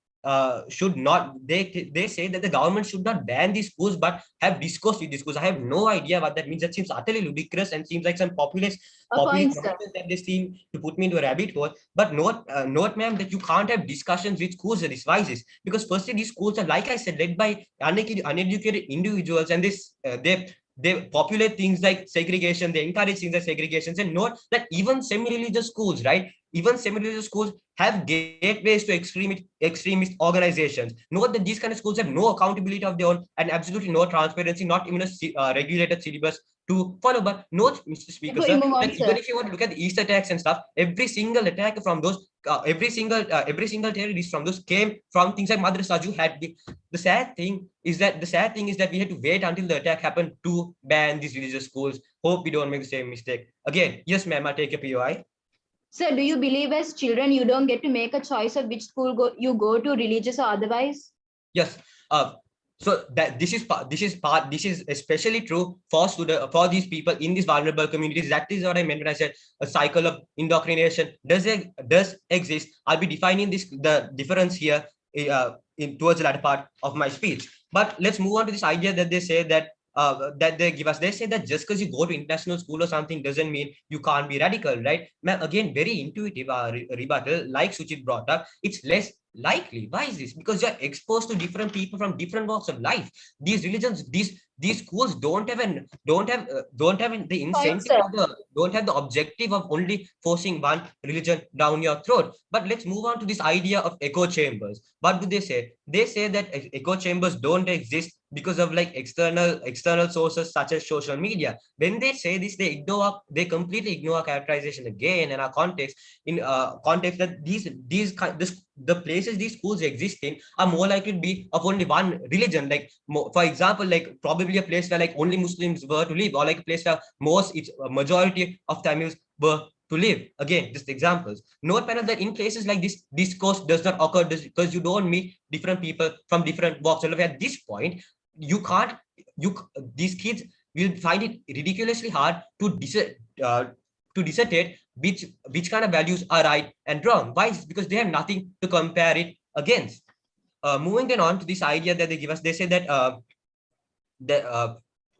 not, they say that the government should not ban these schools but have discourse with these schools. I have no idea what that means. That seems utterly ludicrous and seems like some populist Point, sir. nonsense that they seem to put me into a rabbit hole. But note, ma'am, that you can't have discussions with schools that devices, because firstly, these schools are, like I said, led by uneducated individuals, and they populate things like segregation. They encourage things like segregations. And note that even semi-religious schools, right? Even semi-religious schools have gateways to extremist organizations. Note that these kind of schools have no accountability of their own and absolutely no transparency, not even a regulated syllabus to follow. But note, Mr. Speaker, Before sir, you move on, that even sir. if you want to look at the East attacks and stuff, every single attack from those, every single terrorist from those came from things like madrasas. You had the sad thing is that we had to wait until the attack happened to ban these religious schools. Hope we don't make the same mistake again. Yes, ma'am, I'll take a POI. Sir, do you believe as children you don't get to make a choice of which school you go to, religious or otherwise? Yes. So that this is especially true for these people in these vulnerable communities. That is what I meant when I said a cycle of indoctrination does exist. I'll be defining the difference here towards the latter part of my speech. But let's move on to this idea that they say that they give us. They say that just because you go to international school or something doesn't mean you can't be radical, right? Again, very intuitive rebuttal, like Suchit brought up. It's less likely. Why is this? Because you're exposed to different people from different walks of life. These religions, these schools don't have the Point, incentive sir. or don't have the objective of only forcing one religion down your throat. But let's move on to this idea of echo chambers. What do they say? They say that echo chambers don't exist because of like external sources such as social media. When they say this, they completely ignore our characterization again and our context context that the places these schools exist in are more likely to be of only one religion. Like for example, like probably a place where like only Muslims were to live, or like a place where it's a majority of Tamils were to live. Again, just examples. Note panel that in places like this, discourse does not occur because you don't meet different people from different walks of life. At this point, you can't you these kids will find it ridiculously hard to dissertate which kind of values are right and wrong. Why? Because they have nothing to compare it against. Moving then on to this idea that they give us, they say that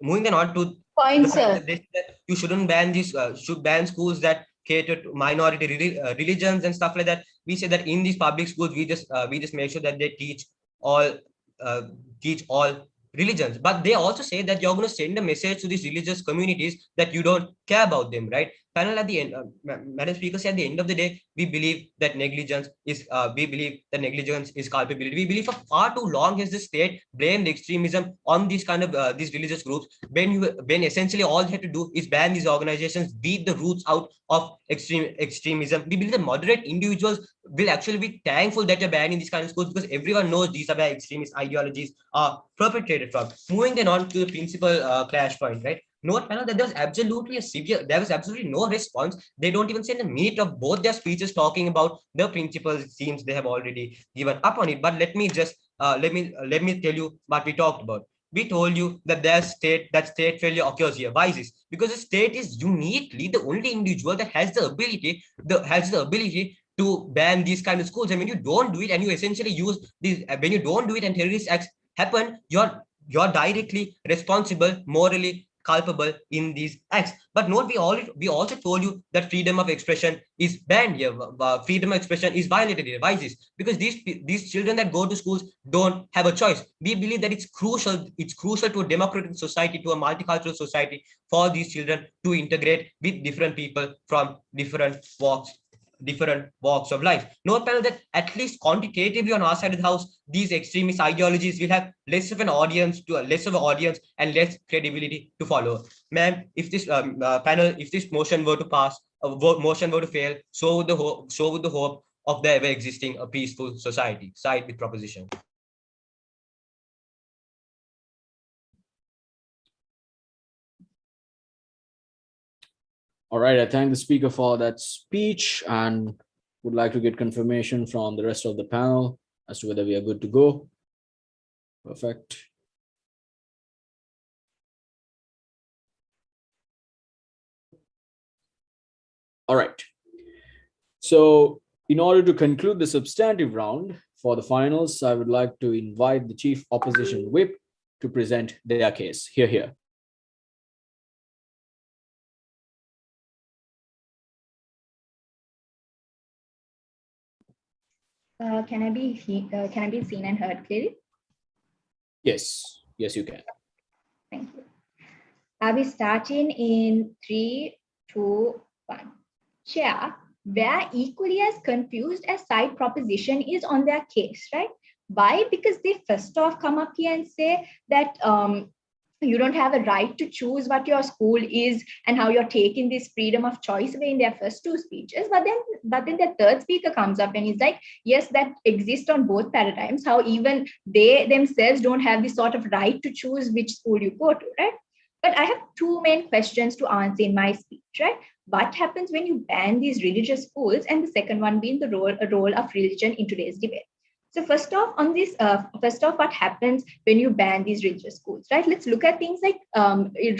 moving then on to Point, the fact sir. that they say that you shouldn't ban should ban schools that cater to minority religions and stuff like that. We say that in these public schools, we just make sure that they all uh, teach all religions. But they also say that you're going to send a message to these religious communities that you don't care about them, right? Panel at the end, Madam Speaker, say at the end of the day, we believe that negligence is culpability. We believe for far too long has the state blamed extremism on these kind of these religious groups, when essentially all they have to do is ban these organizations, beat the roots out of extremism. We believe that moderate individuals will actually be thankful that you're banning these kind of schools, because everyone knows these are where extremist ideologies are perpetrated from. Moving then on to the principal clash point, right? Note panel that there was absolutely no response. They don't even send a minute of both their speeches talking about the principles. It seems they have already given up on it. But let me just let me tell you what we talked about. We told you that state failure occurs here. Why is this? Because the state is uniquely the only individual that has the ability to ban these kind of schools. And when you don't do it, and you essentially use these, when you don't do it and terrorist acts happen, you're directly responsible, morally culpable in these acts. But note, we also told you that freedom of expression is banned here. Freedom of expression is violated here. Why is this? Because these children that go to schools don't have a choice. We believe that it's crucial. It's crucial to a democratic society, to a multicultural society, for these children to integrate with different people from different walks of life. Note panel that at least quantitatively on our side of the house, these extremist ideologies will have less of an audience and less credibility to follow. Ma'am, if this panel, if this motion were to pass, motion were to fail, so would the hope of the ever existing a peaceful society. Side with proposition. All right, I thank the speaker for that speech and would like to get confirmation from the rest of the panel as to whether we are good to go. Perfect. All right. So in order to conclude the substantive round for the finals, I would like to invite the Chief Opposition Whip to present their case. Here. Can I be seen and heard clearly? Yes, you can. Thank you. I'll be starting in 3, 2, 1. Chair, they're equally as confused as side proposition is on their case, right? Why? Because they first off come up here and say that you don't have a right to choose what your school is and how you're taking this freedom of choice away in their first two speeches. But then the third speaker comes up and he's like, yes, that exists on both paradigms, how even they themselves don't have this sort of right to choose which school you go to, right? But I have two main questions to answer in my speech, right? What happens when you ban these religious schools? And the second one being the role of religion in today's debate. So first off, what happens when you ban these religious schools, right? Let's look at things like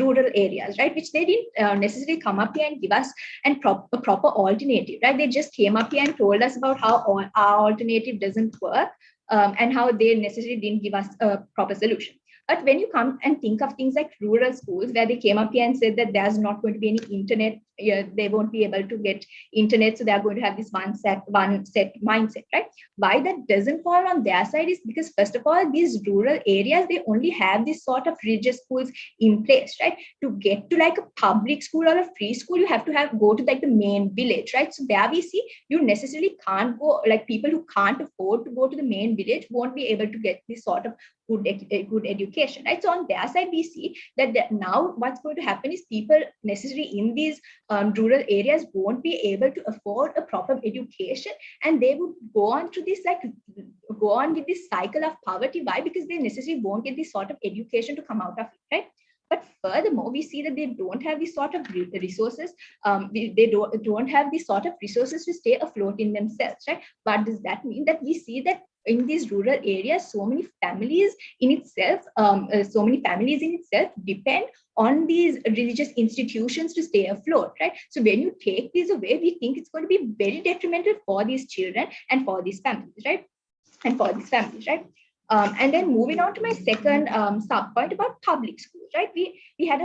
rural areas, right? Which they didn't necessarily come up here and give us a proper alternative, right? They just came up here and told us about how our alternative doesn't work, and how they necessarily didn't give us a proper solution. But when you come and think of things like rural schools, where they came up here and said that there's not going to be any internet, they won't be able to get internet, so they're going to have this one set mindset, right? Why that doesn't fall on their side is because, first of all, these rural areas, they only have this sort of religious schools in place, right? To get to like a public school or a free school, you have to go to like the main village, right? So there we see you necessarily can't go, like people who can't afford to go to the main village won't be able to get this sort of good education, right? So on their side, we see that now what's going to happen is people necessarily in these rural areas won't be able to afford a proper education, and they would go on with this cycle of poverty. Why? Because they necessarily won't get this sort of education to come out of it, right? But furthermore, we see that they don't have this sort of resources. They don't have this sort of resources to stay afloat in themselves, right? What does that mean? That we see that in these rural areas, so many families in itself depend on these religious institutions to stay afloat, right? So when you take these away, we think it's going to be very detrimental for these children and for these families, right? And then moving on to my second sub point about public schools, right? We had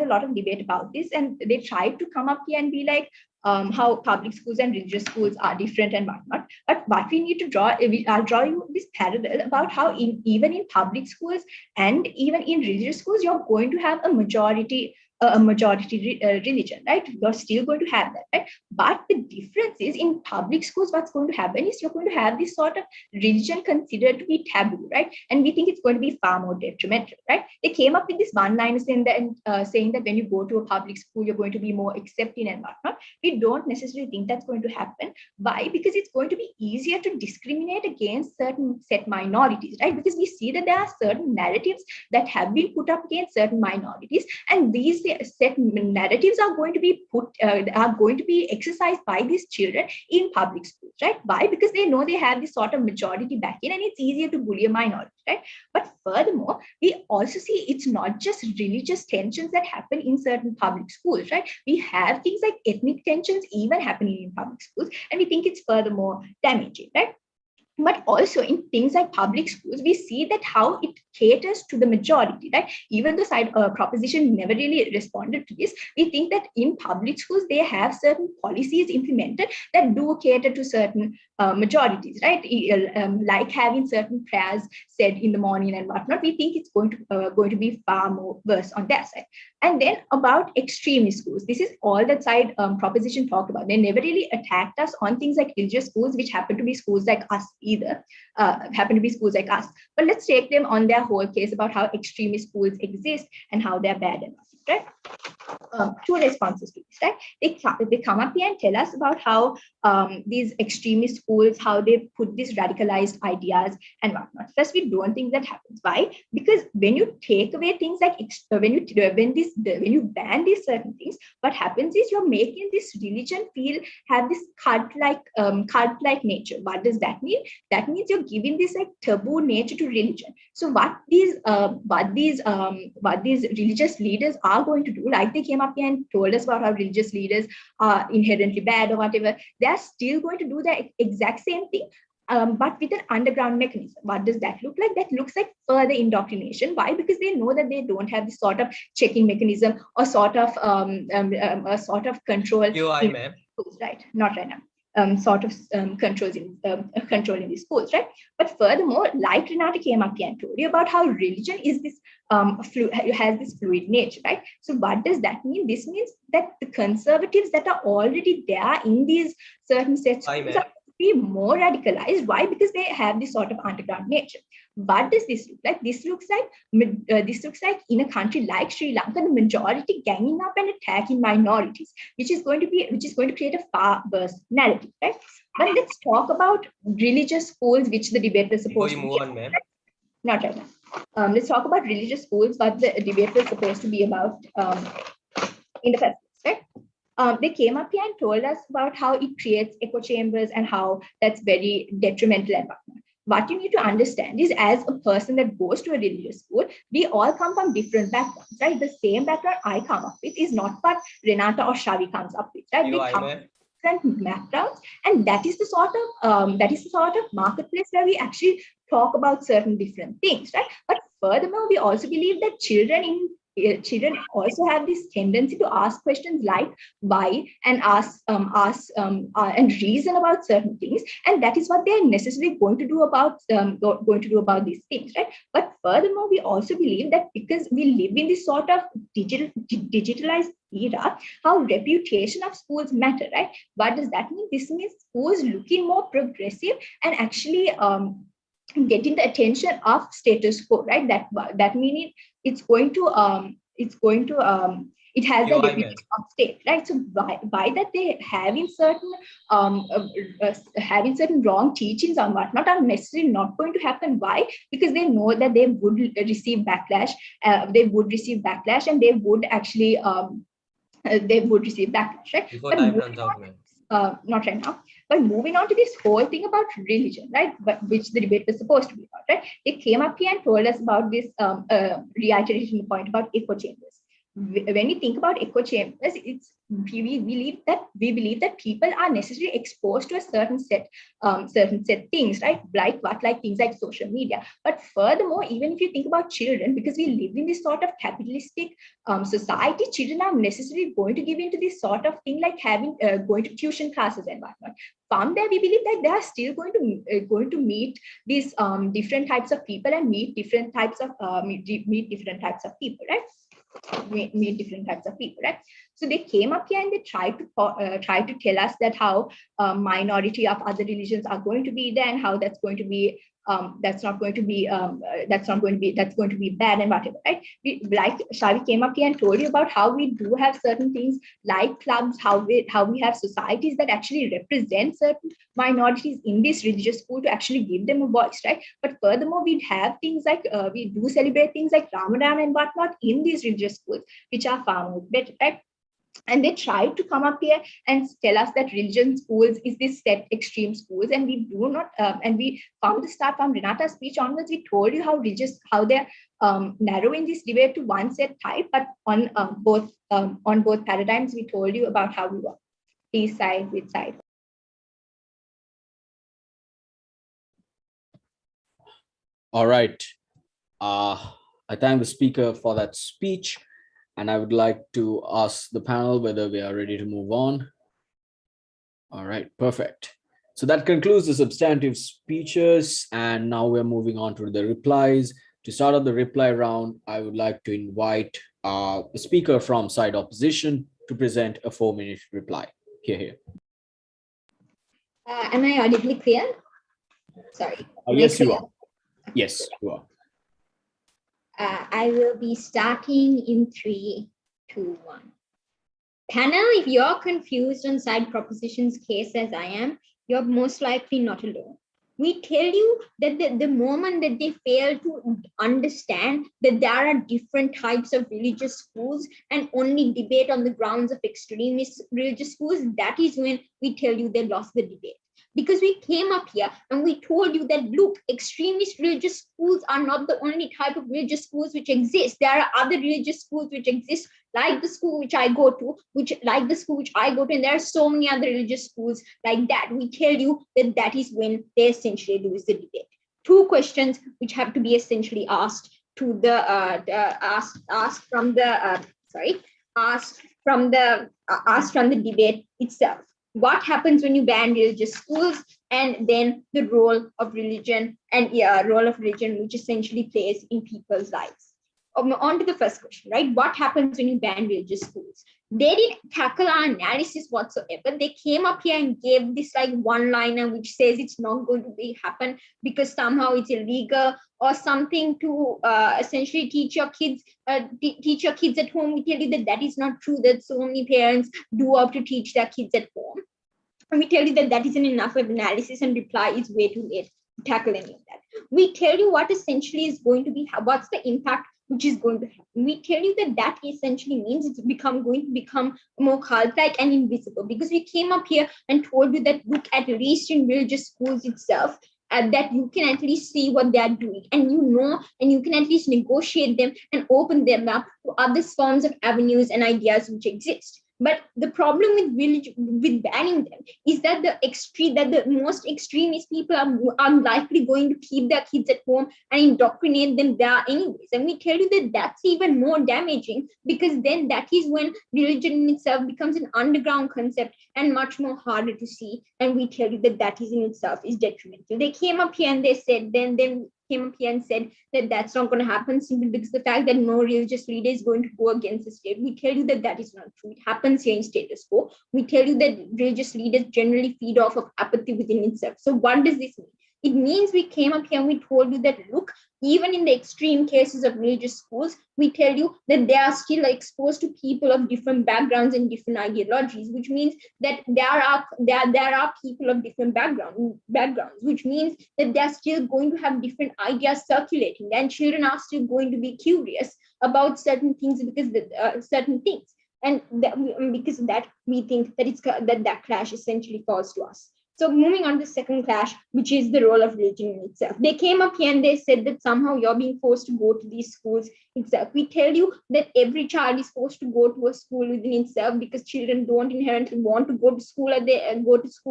a lot of debate about this, and they tried to come up here and be like, how public schools and religious schools are different and whatnot. But what we need to draw, I'll draw you this parallel about how even in public schools and even in religious schools, you're going to have a majority religion, right? You're still going to have that, right? But the difference is, in public schools, what's going to happen is you're going to have this sort of religion considered to be taboo, right? And we think it's going to be far more detrimental, right? They came up with this one-liner saying that when you go to a public school, you're going to be more accepting and whatnot. We don't necessarily think that's going to happen. Why? Because it's going to be easier to discriminate against certain set minorities, right? Because we see that there are certain narratives that have been put up against certain minorities, and these set narratives are going to be exercised by these children in public schools, right? Why? Because they know they have this sort of majority back in, and it's easier to bully a minority, right? But furthermore, we also see it's not just religious tensions that happen in certain public schools, right? We have things like ethnic tensions even happening in public schools, and we think it's furthermore damaging, right? But also in things like public schools, we see that how it caters to the majority, right? Even the side proposition never really responded to this. We think that in public schools, they have certain policies implemented that do cater to certain majorities, right? Like having certain prayers said in the morning and whatnot. We think it's going to be far more worse on their side. And then about extremist schools, this is all that side proposition talked about. They never really attacked us on things like religious schools, which happen to be schools like us either, But let's take them on their whole case about how extremist schools exist and how they're bad enough, right? Two responses to this, right? They come up here and tell us about how these extremist schools, how they put these radicalized ideas and whatnot. First, we don't think that happens. Why? Because when you take away things like when you ban these certain things, what happens is you're making this religion have this cult-like nature. What does that mean? That means you're giving this like taboo nature to religion. So what these religious leaders are going to do, like they came up here and told us about how religious leaders are inherently bad or whatever, they're still going to do the exact same thing, but with an underground mechanism. What does that look like? That looks like further indoctrination. Why? Because they know that they don't have this sort of checking mechanism or sort of control. Ma'am. Right? Not right now. Controlling these schools, right? But furthermore, like Renata came up here and told you about how religion is this has this fluid nature, right? So what does that mean? This means that the conservatives that are already there in these certain sets are be more radicalized. Why? Because they have this sort of underground nature. What does this look like? This looks like in a country like Sri Lanka, the majority ganging up and attacking minorities, which is going to create a far worse narrative, right? But let's talk about religious schools, which the debate was supposed to be. Move on, ma'am. Not right now. Let's talk about religious schools, what the debate was supposed to be about in the first place, right? They came up here and told us about how it creates echo chambers and how that's very detrimental and whatnot. what you need to understand is, as a person that goes to a religious school, we all come from different backgrounds, right? The same background I come up with is not what Renata or Shavi comes up with, right? We come from different backgrounds, and that is the sort of marketplace where we actually talk about certain different things, right? But furthermore, we also believe that children also have this tendency to ask questions like why, and and reason about certain things, and that is what they are necessarily going to do about these things, right? But furthermore, we also believe that because we live in this sort of digitalized era, how reputation of schools matter, right? What does that mean? This means schools looking more progressive and actually getting the attention of status quo, right? That meaning it's going to it has a reputation of state, right? So by that, they having certain wrong teachings on whatnot are necessarily not going to happen. Why? Because they know that they would receive backlash. And they would actually receive backlash, right? Before time runs out, man. Not right now, but moving on to this whole thing about religion, right? But which the debate was supposed to be about, right? They came up here and told us about this reiteration point about echo chambers. When we think about echo chambers, we believe that people are necessarily exposed to a certain set things, right? Like things like social media. But furthermore, even if you think about children, because we live in this sort of capitalistic society, children are necessarily going to give into this sort of thing like having going to tuition classes and whatnot. From there, we believe that they are still going to meet these different types of people and meet different types of people, right? Meet different types of people, right? So they came up here and they tried to tell us that how minority of other religions are going to be there, and how that's going to be that's going to be bad and whatever, right? Like Shavi came up here and told you about how we do have certain things like clubs, how we have societies that actually represent certain minorities in this religious school to actually give them a voice, right? But furthermore, we have things like we do celebrate things like Ramadan and whatnot in these religious schools, which are far more better, right? And they tried to come up here and tell us that religion schools is this set extreme schools, and we do not. And we from the start, from Renata's speech onwards, we told you how they're narrowing this debate to one set type, but on both paradigms, we told you about how we work. Please side with side. All right. I thank the speaker for that speech. And I would like to ask the panel whether we are ready to move on. All right, perfect. So that concludes the substantive speeches. And now we're moving on to the replies. To start off the reply round, I would like to invite the speaker from side opposition to present a 4-minute reply. Here. Am I audibly clear? Sorry. Yes, you are. Yes, you are. I will be starting in 3, 2, 1. Panel, if you're confused on side proposition's case as I am, you're most likely not alone. We tell you that the moment that they fail to understand that there are different types of religious schools and only debate on the grounds of extremist religious schools, that is when we tell you they lost the debate. Because we came up here and we told you that, look, extremist religious schools are not the only type of religious schools which exist. There are other religious schools which exist, like the school which I go to, and there are so many other religious schools like that. We tell you that that is when they essentially lose the debate. 2 questions which have to be essentially asked to the asked from the debate itself. What happens when you ban religious schools, and then the role of religion which essentially plays in people's lives. On to the first question, right? What happens when you ban religious schools? They didn't tackle our analysis whatsoever. They came up here and gave this like one-liner which says it's not going to happen because somehow it's illegal or something to essentially teach your kids at home. We tell you that is not true, that so many parents do opt to teach their kids at home. And we tell you that isn't enough of analysis, and reply is way too late to tackle any of that. We tell you what essentially is going to be, what's the impact which is going to happen. We tell you that essentially means it's going to become more cult-like and invisible, because we came up here and told you that, look, at least in religious schools itself, that you can at least see what they are doing, and and you can at least negotiate them and open them up to other forms of avenues and ideas which exist. But the problem with banning them is that the most extremist people are likely going to keep their kids at home and indoctrinate them there anyways. And we tell you that that's even more damaging, because then that is when religion in itself becomes an underground concept and much more harder to see. And we tell you that that is in itself is detrimental. They came up here and they said, then came up here and said that that's not going to happen simply because the fact that no religious leader is going to go against the state. We tell you that that is not true. It happens here in status quo. We tell you that religious leaders generally feed off of apathy within itself. So what does this mean? It means we came up here and we told you that, look, even in the extreme cases of religious schools, we tell you that they are still exposed to people of different backgrounds and different ideologies, which means that there are people of different backgrounds, which means that they are still going to have different ideas circulating, and children are still going to be curious about certain things because certain things, and because of that, we think that that clash essentially falls to us. So moving on to the second clash, which is the role of religion in itself. They came up here and they said that somehow you're being forced to go to these schools itself. We tell you that every child is forced to go to a school within itself, because children don't inherently want to go to school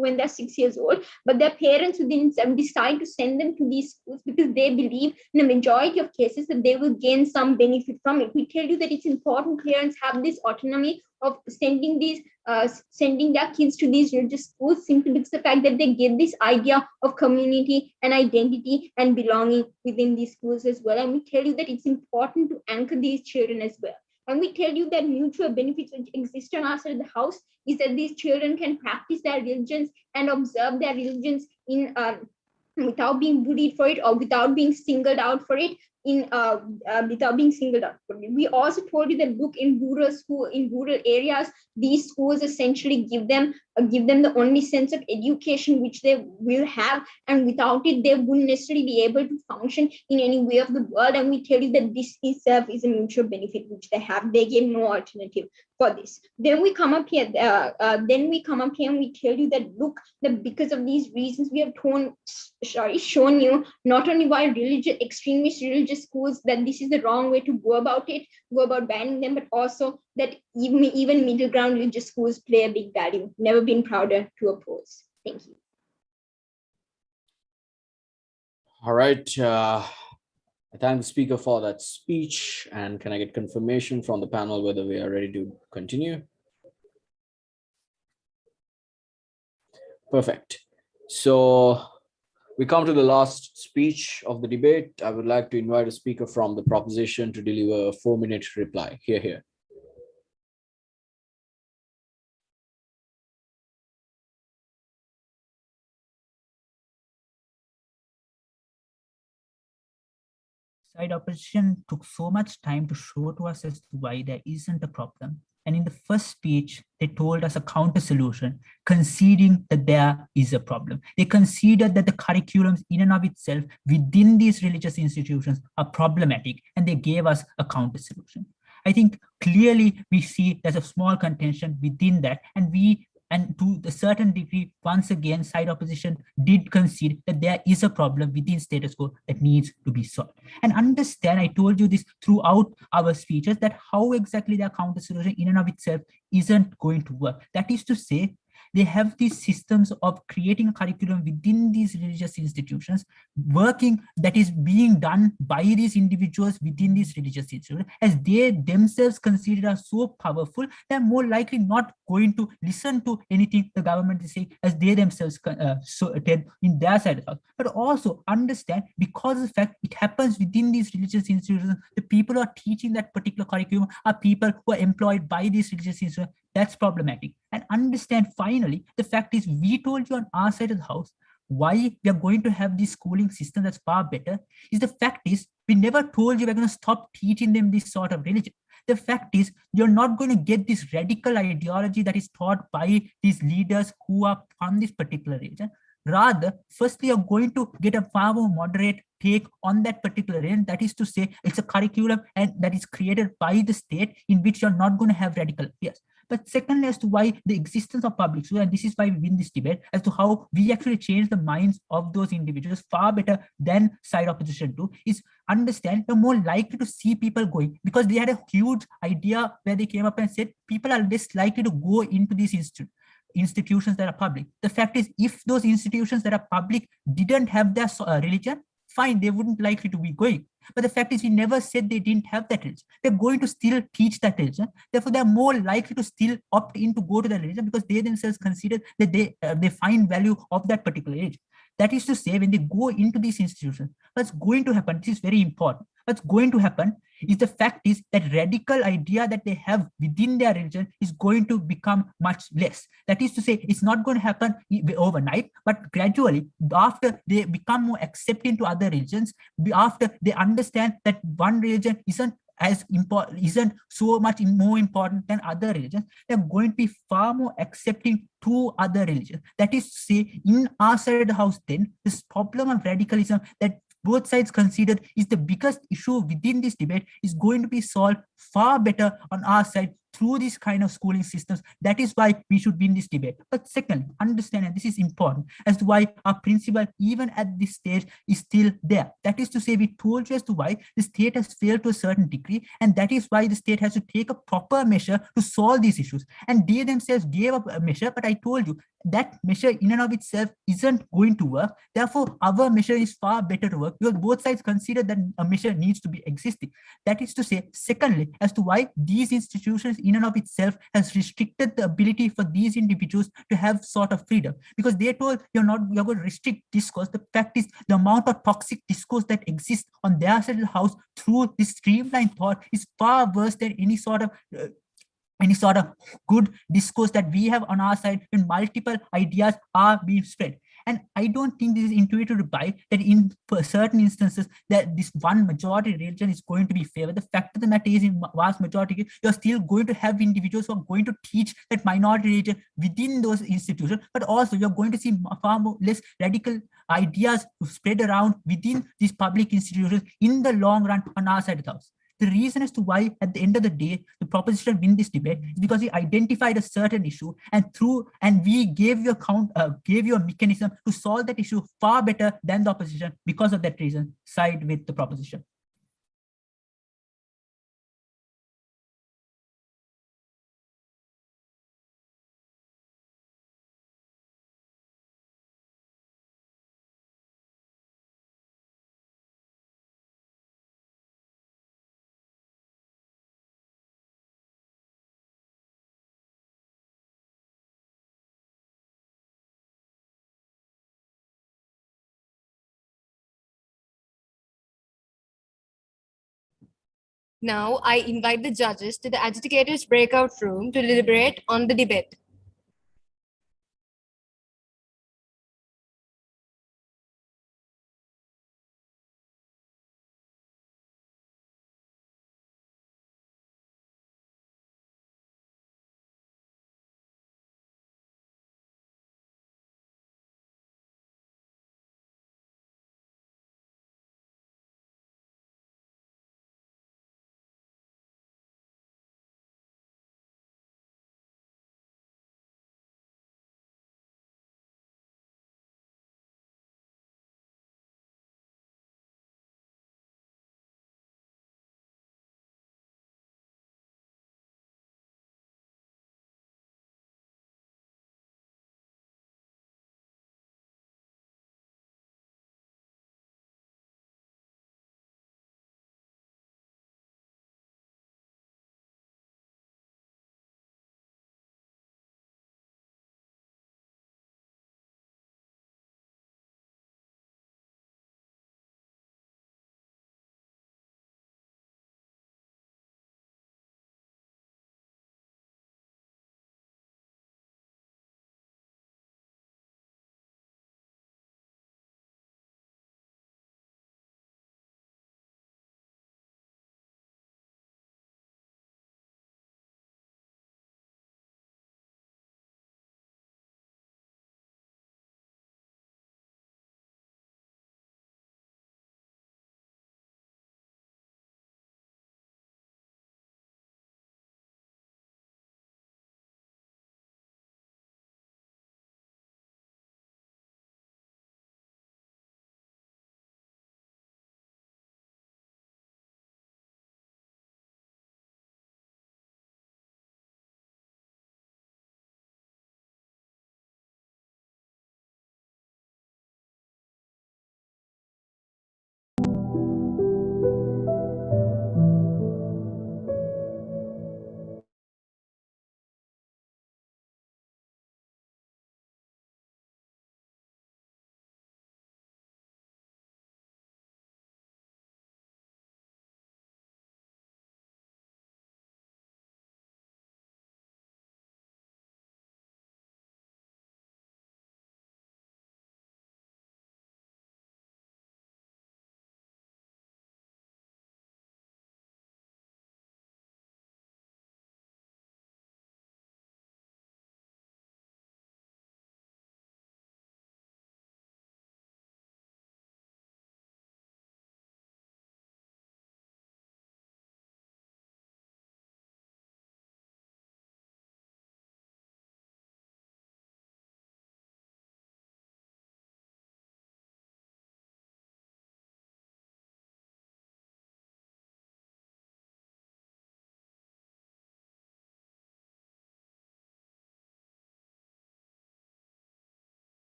when they're 6 years old, but their parents within itself decide to send them to these schools because they believe in a majority of cases that they will gain some benefit from it. We tell you that it's important parents have this autonomy of sending their kids to these religious schools simply because the fact that they get this idea of community and identity and belonging within these schools as well. And we tell you that it's important to anchor these children as well. And we tell you that mutual benefits which exist on our side of the house is that these children can practice their religions and observe their religions in without being bullied for it or without being singled out for it. Without being singled out. We also told you that, look, in rural areas, these schools essentially give them the only sense of education which they will have, and without it, they wouldn't necessarily be able to function in any way of the world. And we tell you that this itself is a mutual benefit which they have. They gave no alternative for this. Then we come up here. And we tell you that, look, that because of these reasons, we have shown you not only why extremist religious schools, that this is the wrong way to go about banning them, but also that even middle ground religious schools play a big value. Never been prouder to oppose. Thank you. All right. I thank the speaker for that speech. And can I get confirmation from the panel whether we are ready to continue? Perfect. So we come to the last speech of the debate. I would like to invite a speaker from the proposition to deliver a 4-minute reply. Here. Side opposition took so much time to show to us as to why there isn't a problem. And in the first speech, they told us a counter solution, conceding that there is a problem. They conceded that the curriculums in and of itself within these religious institutions are problematic, and they gave us a counter solution. I think clearly we see there's a small contention within that, and to a certain degree, once again, side opposition did concede that there is a problem within status quo that needs to be solved. And understand, I told you this throughout our speeches, that how exactly their counter solution in and of itself isn't going to work. That is to say, they have these systems of creating a curriculum within these religious institutions, working that is being done by these individuals within these religious institutions, as they themselves consider are so powerful, they're more likely not going to listen to anything the government is saying, as they themselves tell in their side of the house. But also understand, because of the fact it happens within these religious institutions, the people who are teaching that particular curriculum are people who are employed by these religious institutions. That's problematic. And understand, finally, the fact is, we told you on our side of the house why we are going to have this schooling system that's far better. Is the fact is, we never told you we're going to stop teaching them this sort of religion. The fact is, you're not going to get this radical ideology that is taught by these leaders who are from this particular religion. Rather, firstly, you're going to get a far more moderate take on that particular religion. That is to say, it's a curriculum and that is created by the state in which you're not going to have radical. Yes, But secondly, as to why the existence of public schools, and this is why we win this debate, as to how we actually change the minds of those individuals far better than side opposition do, is understand you're more likely to see people going, because they had a huge idea where they came up and said people are less likely to go into these institutions that are public. The fact is, if those institutions that are public didn't have their religion, fine, they wouldn't likely to be going. But the fact is, we never said they didn't have that religion. They're going to still teach that religion. Therefore, they're more likely to still opt in to go to that religion because they themselves consider that they find value of that particular religion. That is to say, when they go into these institutions, what's going to happen, this is very important, what's going to happen is the fact is that radical idea that they have within their religion is going to become much less. That is to say, it's not going to happen overnight, but gradually, after they become more accepting to other religions, after they understand that one religion isn't as important, isn't so much more important than other religions, they're going to be far more accepting to other religions. That is to say, in our side of the house, then this problem of radicalism that both sides considered is the biggest issue within this debate is going to be solved far better on our side through this kind of schooling systems. That is why we should win this debate. But second, understand, and this is important, as to why our principle, even at this stage, is still there. That is to say, we told you as to why the state has failed to a certain degree, and that is why the state has to take a proper measure to solve these issues. And they themselves gave up a measure, but I told you that measure in and of itself isn't going to work. Therefore, our measure is far better to work because both sides consider that a measure needs to be existing. That is to say, secondly, as to why these institutions in and of itself has restricted the ability for these individuals to have sort of freedom, because they told you're going to restrict discourse. The fact is, the amount of toxic discourse that exists on their side of the house through this streamlined thought is far worse than any sort of good discourse that we have on our side when multiple ideas are being spread. And I don't think this is intuitive to buy that in certain instances that this one majority religion is going to be favored. The fact of the matter is, in vast majority, you're still going to have individuals who are going to teach that minority religion within those institutions, but also you're going to see far more less radical ideas spread around within these public institutions in the long run on our side of the house. The reason as to why, at the end of the day, the proposition win this debate is because we identified a certain issue, and we gave you a mechanism to solve that issue far better than the opposition. Because of that reason, side with the proposition. Now I invite the judges to the adjudicators' breakout room to deliberate on the debate.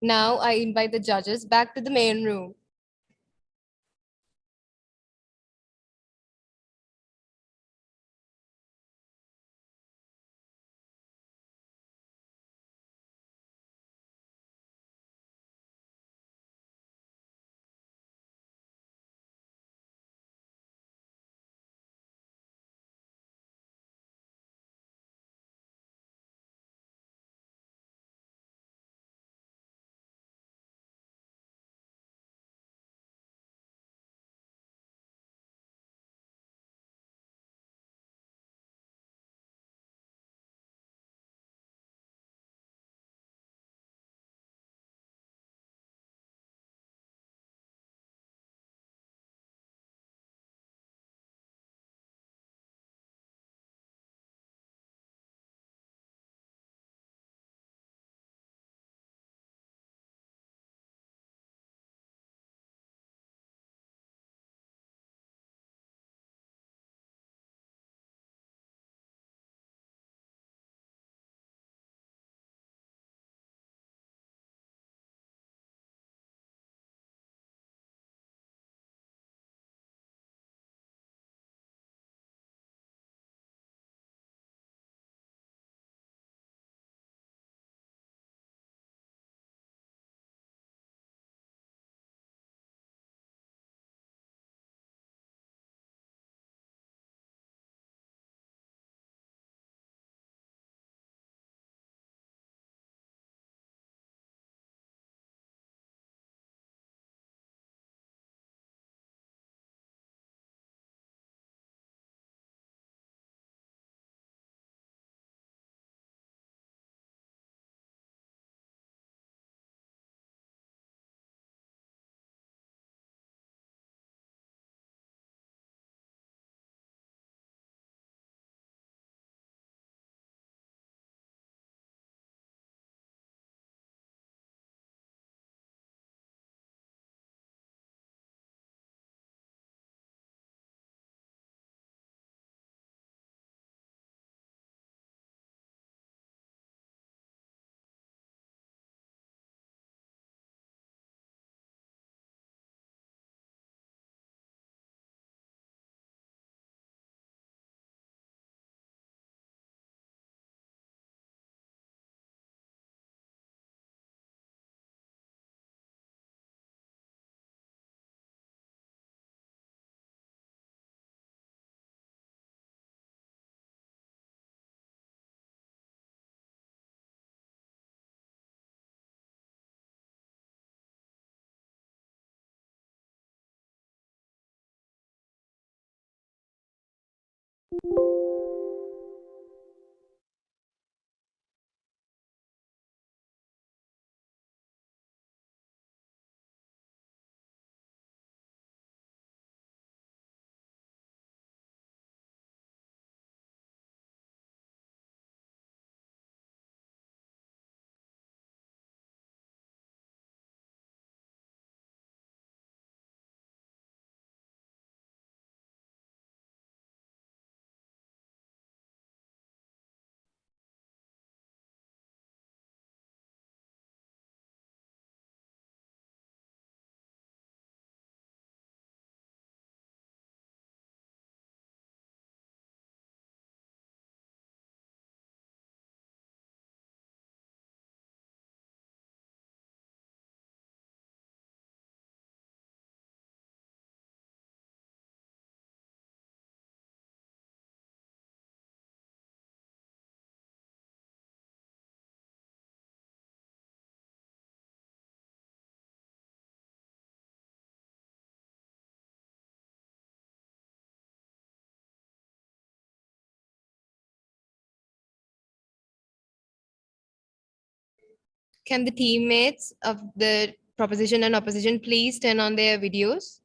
Now I invite the judges back to the main room. Can the teammates of the proposition and opposition please turn on their videos?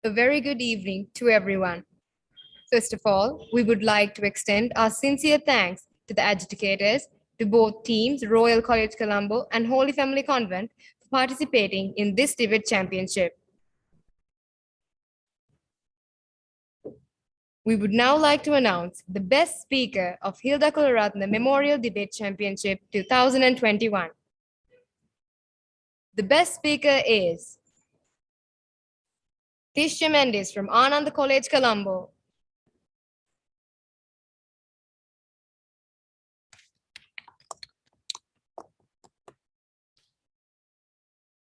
A very good evening to everyone. First of all, we would like to extend our sincere thanks to the educators, to both teams, Royal College Colombo and Holy Family Convent, for participating in this debate championship. We would now like to announce the best speaker of Hilda Kularathne Memorial Debate Championship 2021. The best speaker is Tisha Mendes from Anand College, Colombo.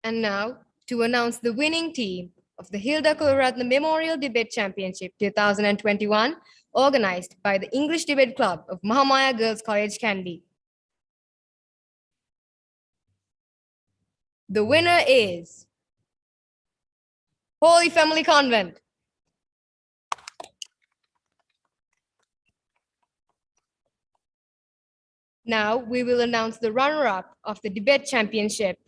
And now, to announce the winning team of the Hilda Kularathne Memorial Debate Championship 2021, organized by the English Debate Club of Mahamaya Girls College, Kandy. The winner is Holy Family Convent. Now we will announce the runner-up of the debate championship.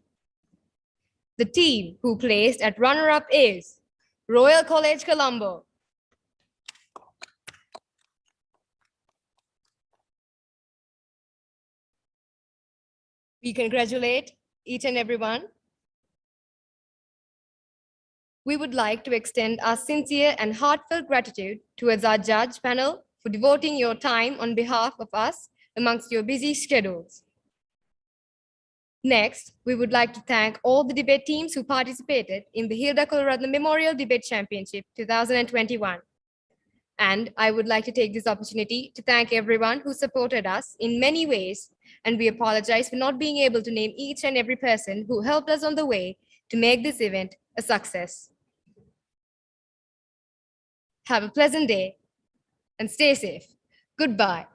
The team who placed at runner-up is Royal College, Colombo. We congratulate each and everyone. We would like to extend our sincere and heartfelt gratitude towards our judge panel for devoting your time on behalf of us amongst your busy schedules. Next, we would like to thank all the debate teams who participated in the Hilda Kularathne Memorial Debate Championship 2021. And I would like to take this opportunity to thank everyone who supported us in many ways, and we apologize for not being able to name each and every person who helped us on the way to make this event a success. Have a pleasant day and stay safe. Goodbye.